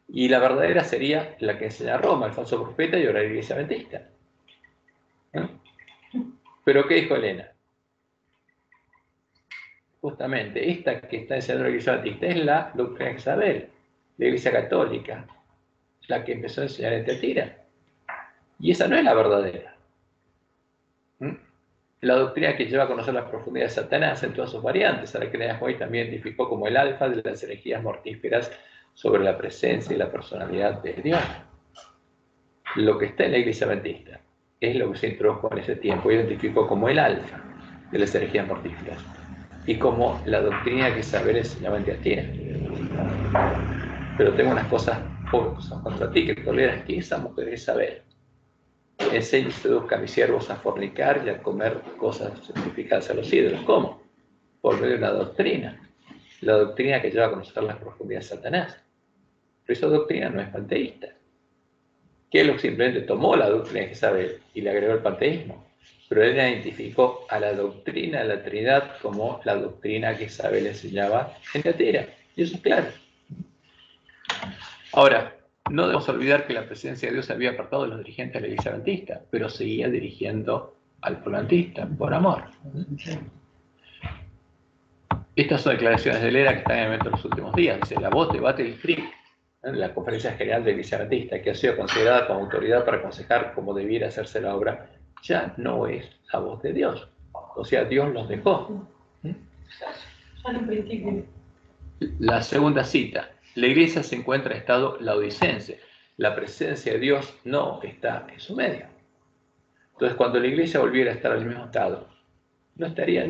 Y la verdadera sería la que enseña Roma, el falso profeta y ahora la Iglesia Adventista. ¿Eh? ¿Pero qué dijo Elena? Justamente, esta que está enseñando la Iglesia Adventista es la doctrina de Isabel, la Iglesia Católica, la que empezó a enseñar en Tiatira. Y esa no es la verdadera. La doctrina que lleva a conocer las profundidades de Satanás en todas sus variantes, a la que Elena White también identificó como el alfa de las herejías mortíferas sobre la presencia y la personalidad de Dios. Lo que está en la Iglesia Adventista es lo que se introdujo en ese tiempo y identificó como el alfa de las herejías mortíferas y como la doctrina que Isabel enseñaba en Tiatira. Pero tengo unas cosas contra ti, que toleras que esa mujer es Isabel enseña y seduzca a mis siervos a fornicar y a comer cosas sacrificadas a los ídolos. ¿Cómo? Por medio de una doctrina, la doctrina que lleva a conocer las profundidades de Satanás. Pero esa doctrina no es panteísta. Kellogg simplemente tomó la doctrina de Isabel y le agregó el panteísmo, pero él identificó a la doctrina de la Trinidad como la doctrina que Isabel enseñaba en Tiatira. Y eso es claro. Ahora, no debemos olvidar que la presencia de Dios se había apartado de los dirigentes de la Iglesia Adventista, pero seguía dirigiendo al pueblo adventista por amor. Estas son declaraciones de Elena que están en el evento de los últimos días. Dice, la voz de Battle Creek, la Conferencia General de la Iglesia Adventista, que ha sido considerada como autoridad para aconsejar cómo debiera hacerse la obra, ya no es la voz de Dios. O sea, Dios los dejó. La segunda cita. La iglesia se encuentra en estado laodicense. La presencia de Dios no está en su medio. Entonces, cuando la iglesia volviera a estar en el mismo estado, no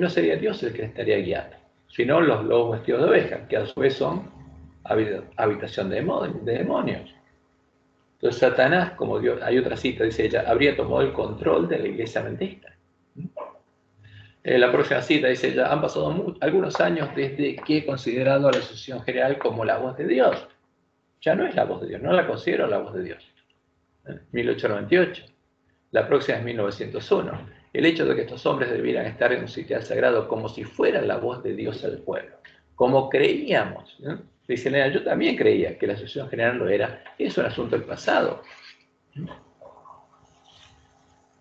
sería Dios el que estaría guiando, sino los lobos vestidos de oveja, que a su vez son habitación de demonios. Entonces, Satanás, como Dios, hay otra cita, dice ella, habría tomado el control de la iglesia adventista. La próxima cita dice ella, han pasado algunos años desde que he considerado a la Asociación General como la voz de Dios. Ya no es la voz de Dios, no la considero la voz de Dios. 1898. La próxima es 1901. El hecho de que estos hombres debieran estar en un sitial sagrado como si fuera la voz de Dios al pueblo, como creíamos. Dice Elena, yo también creía que la Asociación General lo era. Es un asunto del pasado.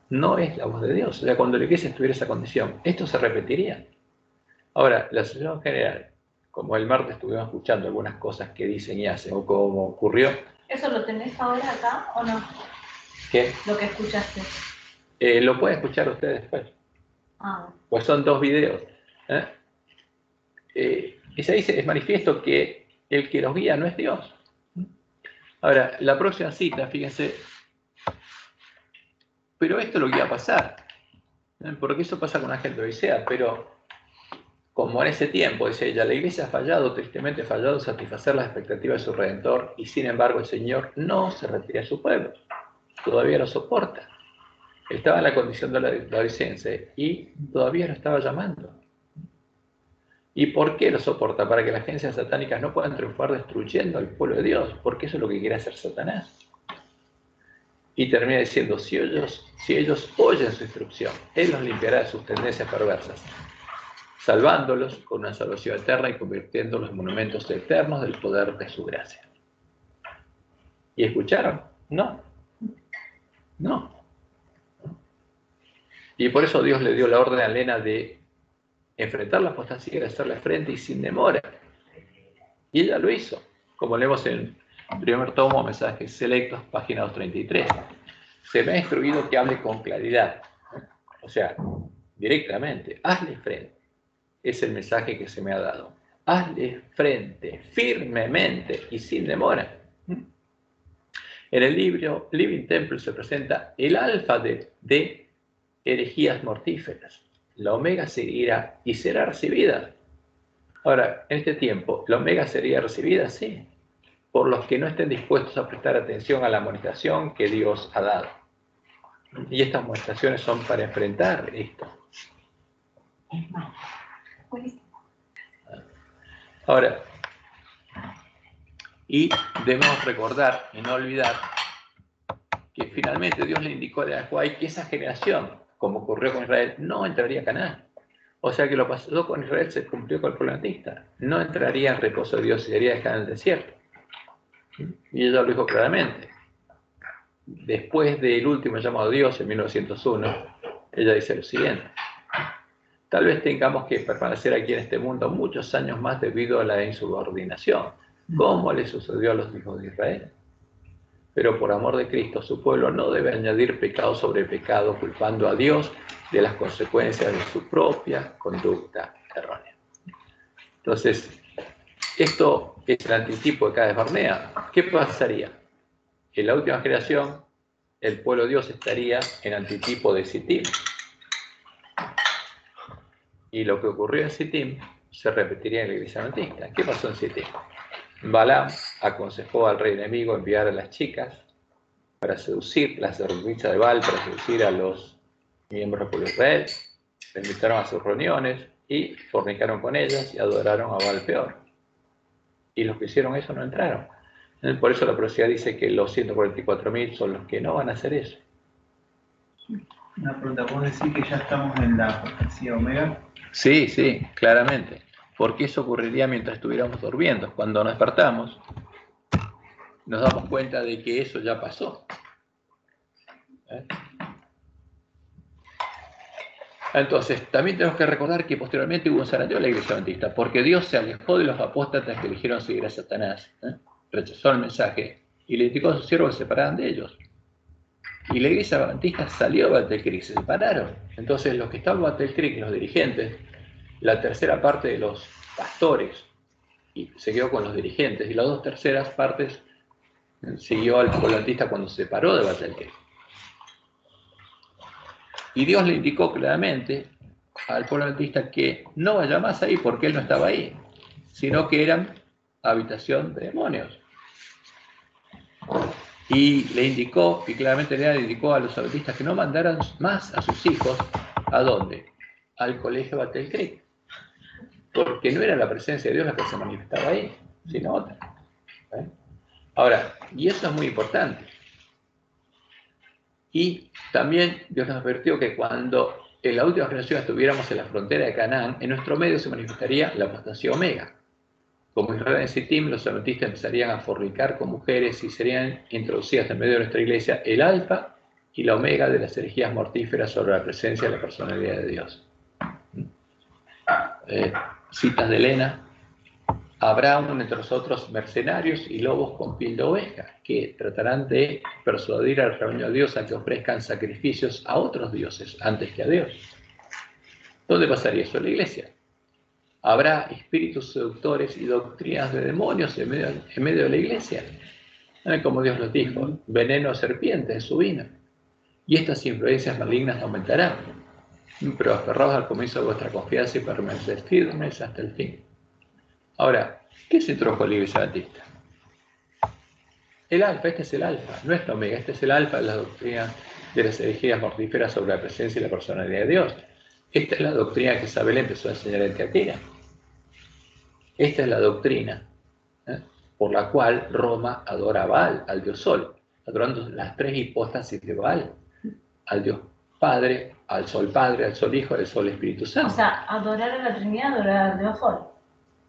No es la voz de Dios. O sea, cuando la iglesia estuviera en esa condición, esto se repetiría. Ahora, la Asociación General, como el martes estuvimos escuchando algunas cosas que dicen y hacen, o como ocurrió. ¿Eso lo tenés ahora acá o no? ¿Qué? Lo que escuchaste. Lo pueden escuchar ustedes después. Ah, Pues son 2 videos. Y se dice, es manifiesto que el que los guía no es Dios. Ahora, la próxima cita, fíjense, pero esto es lo que iba a pasar, porque eso pasa con Ángel de Odisea, pero como en ese tiempo, dice ella, la iglesia ha fallado, tristemente fallado, en satisfacer las expectativas de su Redentor, y sin embargo el Señor no se retira de su pueblo, todavía lo soporta. Estaba en la condición de la odicense y todavía lo estaba llamando. ¿Y por qué lo soporta? Para que las agencias satánicas no puedan triunfar destruyendo al pueblo de Dios, porque eso es lo que quiere hacer Satanás. Y termina diciendo, si ellos oyen su instrucción, Él los limpiará de sus tendencias perversas, salvándolos con una salvación eterna y convirtiéndolos en monumentos eternos del poder de su gracia. ¿Y escucharon? No. Y por eso Dios le dio la orden a Elena de enfrentar la apostasía, de hacerle frente y sin demora. Y ella lo hizo, como leemos en el primer tomo, Mensajes Selectos, página 233. Se me ha instruido que hable con claridad, o sea, directamente, hazle frente. Es el mensaje que se me ha dado. Hazle frente, firmemente y sin demora. En el libro Living Temple se presenta el alfa de herejías mortíferas. La omega seguirá y será recibida. Ahora, en este tiempo, ¿la omega sería recibida? Sí, por los que no estén dispuestos a prestar atención a la amonestación que Dios ha dado. Y estas amonestaciones son para enfrentar esto. Ahora, y debemos recordar y no olvidar que finalmente Dios le indicó a Ajuay que esa generación, como ocurrió con Israel, no entraría a Canaán. O sea que lo pasado con Israel se cumplió con el pueblo antista. No entraría en reposo de Dios y sería dejado en el desierto. Y ella lo dijo claramente. Después del último llamado a Dios en 1901, ella dice lo siguiente: tal vez tengamos que permanecer aquí en este mundo muchos años más debido a la insubordinación, como le sucedió a los hijos de Israel. Pero por amor de Cristo, su pueblo no debe añadir pecado sobre pecado, culpando a Dios de las consecuencias de su propia conducta errónea. Entonces, esto es el antitipo de Cades Barnea. ¿Qué pasaría? En la última generación, el pueblo de Dios estaría en antitipo de Sittim. Y lo que ocurrió en Sittim se repetiría en la iglesia adventista. ¿Qué pasó en Sittim? Balaam aconsejó al rey enemigo enviar a las chicas para seducir, las servicias de Baal, para seducir a los miembros del pueblo de Israel. Le invitaron a sus reuniones y fornicaron con ellas y adoraron a Baal peor. Y los que hicieron eso no entraron. Por eso la profecía dice que los 144.000 son los que no van a hacer eso. Una pregunta, ¿vos decís que ya estamos en la profecía Omega? Sí, sí, claramente. Porque eso ocurriría mientras estuviéramos durmiendo. Cuando nos despertamos, nos damos cuenta de que eso ya pasó. Entonces, también tenemos que recordar que posteriormente hubo un sanatorio de la iglesia adventista, porque Dios se alejó de los apóstatas que eligieron seguir a Satanás, rechazó el mensaje y le indicó a sus siervos que se separaran de ellos. Y la iglesia adventista salió de Battle Creek, se separaron. Entonces, los que estaban en Battle Creek, los dirigentes, la tercera parte de los pastores, y se quedó con los dirigentes, y las 2 terceras partes siguió al pueblo adventista cuando se separó de Battle Creek. Y Dios le indicó claramente al pueblo adventista que no vaya más ahí porque él no estaba ahí, sino que eran habitación de demonios. Y le indicó, y claramente le indicó a los adventistas que no mandaran más a sus hijos, ¿a dónde? Al colegio Battle Creek. Porque no era la presencia de Dios la que se manifestaba ahí, sino otra. Ahora, y eso es muy importante. Y también Dios nos advirtió que cuando en la última generación estuviéramos en la frontera de Canaán, en nuestro medio se manifestaría la apostasía Omega. Como Israel en Sittim, los adventistas empezarían a fornicar con mujeres y serían introducidas en medio de nuestra iglesia el alfa y la omega de las herejías mortíferas sobre la presencia de la personalidad de Dios. Citas de Elena, Habrá entre nosotros mercenarios y lobos con piel de oveja, que tratarán de persuadir al rebaño de Dios a que ofrezcan sacrificios a otros dioses antes que a Dios. ¿Dónde pasaría eso? En la iglesia. Habrá espíritus seductores y doctrinas de demonios en medio de la iglesia. Como Dios nos dijo, veneno de serpiente es su vino. Y estas influencias malignas aumentarán. Pero aferrados al comienzo de vuestra confianza y permaneced firmes hasta el fin. Ahora, ¿qué se introdujo la Iglesia Adventista? El alfa, este es el alfa, no es el omega, este es el alfa de la doctrina de las herejías mortíferas sobre la presencia y la personalidad de Dios. Esta es la doctrina que Isabel empezó a enseñar en Teatira. Esta es la doctrina por la cual Roma adora a Baal, al dios Sol, adorando las tres hipóstasis de Baal, al dios Padre, al Sol Padre, al Sol Hijo, al Sol Espíritu Santo. O sea, adorar a la Trinidad, adorar al Dios Sol.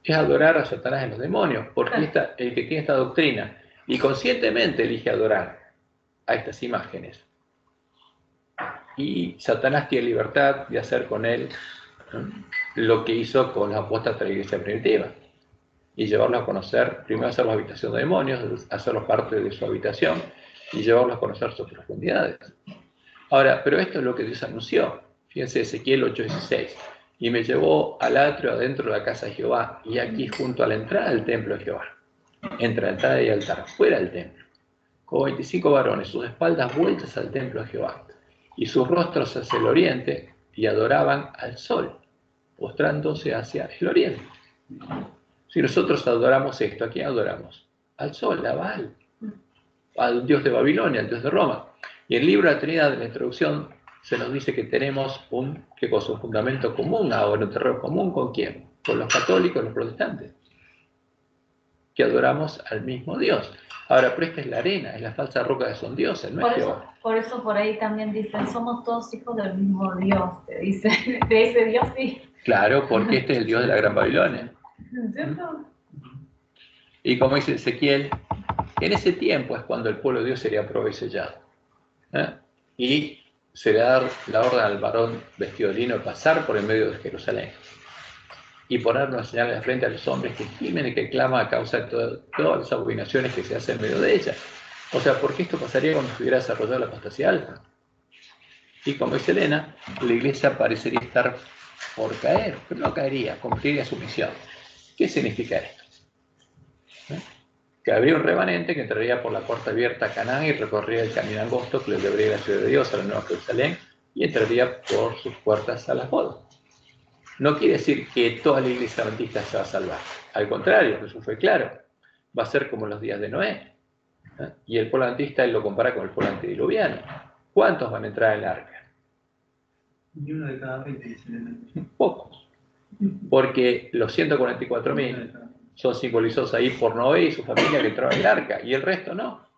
Es adorar a Satanás y los demonios, porque el que tiene esta doctrina y conscientemente elige adorar a estas imágenes. Y Satanás tiene libertad de hacer con él lo que hizo con los apóstoles de la iglesia primitiva. Y llevarlos a conocer, primero hacer la habitación de demonios, hacerlos parte de su habitación y llevarlos a conocer sus profundidades. Ahora, pero esto es lo que Dios anunció. Fíjense, Ezequiel 8:16. Y me llevó al atrio adentro de la casa de Jehová, y aquí junto a la entrada del templo de Jehová, entre la entrada y el altar, fuera del templo, con 25 varones, sus espaldas vueltas al templo de Jehová, y sus rostros hacia el oriente, y adoraban al sol, postrándose hacia el oriente. Si nosotros adoramos esto, ¿a quién adoramos? Al sol, a Baal, al dios de Babilonia, al dios de Roma. Y el libro de la Trinidad, de la introducción, se nos dice que tenemos un fundamento común, un terreno común, ¿con quién? Con los católicos y los protestantes, que adoramos al mismo Dios. Ahora, pero esta es la arena, es la falsa roca de son dioses, no es Jehová. Por eso por ahí también dicen, somos todos hijos del mismo Dios, te dicen, de ese Dios sí. Claro, porque este es el Dios de la Gran Babilonia. ¿Cierto? Y como dice Ezequiel, en ese tiempo es cuando el pueblo de Dios sería probado y sellado. Y se le da la orden al varón vestido de lino de pasar por el medio de Jerusalén y poner una señal en la frente a los hombres que gimen y que claman a causa de todas las abominaciones que se hacen en medio de ella. O sea, porque esto pasaría cuando se hubiera desarrollado la apostasía alfa. Y como dice Elena, la iglesia parecería estar por caer, pero no caería, cumpliría su misión. ¿Qué significa esto? Que habría un remanente que entraría por la puerta abierta a Canaán y recorrería el camino angosto que le llevaría a la ciudad de Dios, a la Nueva Jerusalén, y entraría por sus puertas a las bodas. No quiere decir que toda la iglesia adventista se va a salvar. Al contrario, Jesús fue claro. Va a ser como los días de Noé. Y el pueblo adventista él lo compara con el pueblo antediluviano. ¿Cuántos van a entrar en el arca? Ni uno de cada 20, dice el Pocos. Porque los 144.000 son simbolizados ahí por Noé y su familia que entraron en el arca, y el resto no.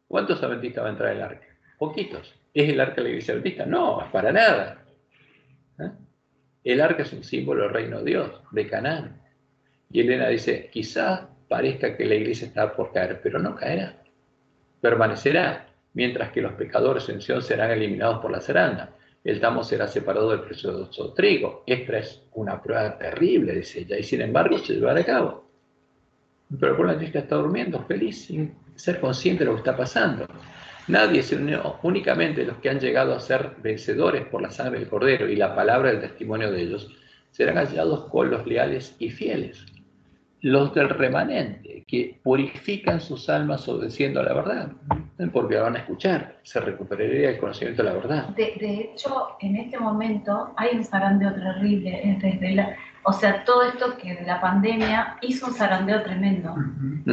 ¿Cuántos adventistas van a entrar en el arca? Poquitos. ¿Es el arca de la iglesia adventista? No, para nada. El arca es un símbolo del reino de Dios, de Canaán. Y Elena dice, quizás parezca que la iglesia está por caer, pero no caerá. Permanecerá, mientras que los pecadores en Sion serán eliminados por la zaranda. El tamo será separado del precioso trigo. Esta es una prueba terrible, dice ella, y sin embargo se llevará a cabo. Pero el pueblo adventista está durmiendo, feliz, sin ser consciente de lo que está pasando. Nadie, sino únicamente los que han llegado a ser vencedores por la sangre del Cordero y la palabra del testimonio de ellos, serán hallados con los leales y fieles. Los del remanente, que purifican sus almas obedeciendo a la verdad, porque la van a escuchar, se recuperaría el conocimiento de la verdad. De hecho, en este momento hay un zarandeo terrible, o sea, todo esto que de la pandemia hizo un zarandeo tremendo,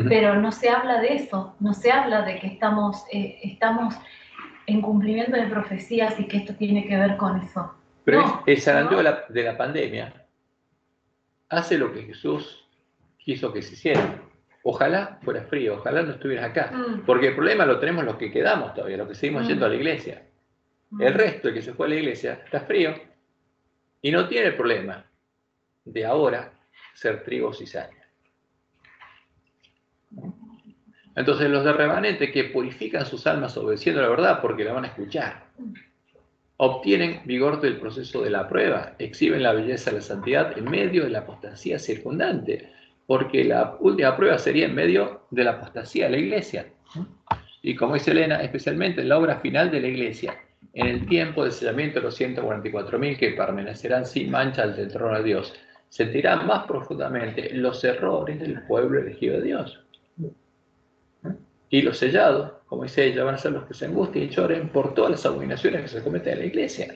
pero no se habla de eso, no se habla de que estamos en cumplimiento de profecías y que esto tiene que ver con eso. Pero no, el zarandeo de la pandemia hace lo que Jesús quiso que se hiciera. Ojalá fuera frío, ojalá no estuvieras acá. Porque el problema lo tenemos los que quedamos todavía, los que seguimos yendo a la iglesia. El resto, el que se fue a la iglesia, está frío y no tiene el problema de ahora ser trigo o cizaña. Entonces los de remanente que purifican sus almas obedeciendo la verdad porque la van a escuchar, obtienen vigor del proceso de la prueba, exhiben la belleza de la santidad en medio de la apostasía circundante. porque la última prueba sería en medio de la apostasía de la iglesia. Y como dice Elena, especialmente en la obra final de la iglesia, en el tiempo del sellamiento de los 144.000 que permanecerán sin mancha ante el trono de Dios, sentirán más profundamente los errores del pueblo elegido de Dios. Y los sellados, como dice ella, van a ser los que se angustien y lloren por todas las abominaciones que se cometen en la iglesia.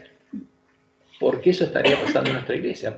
Porque eso estaría pasando en nuestra iglesia.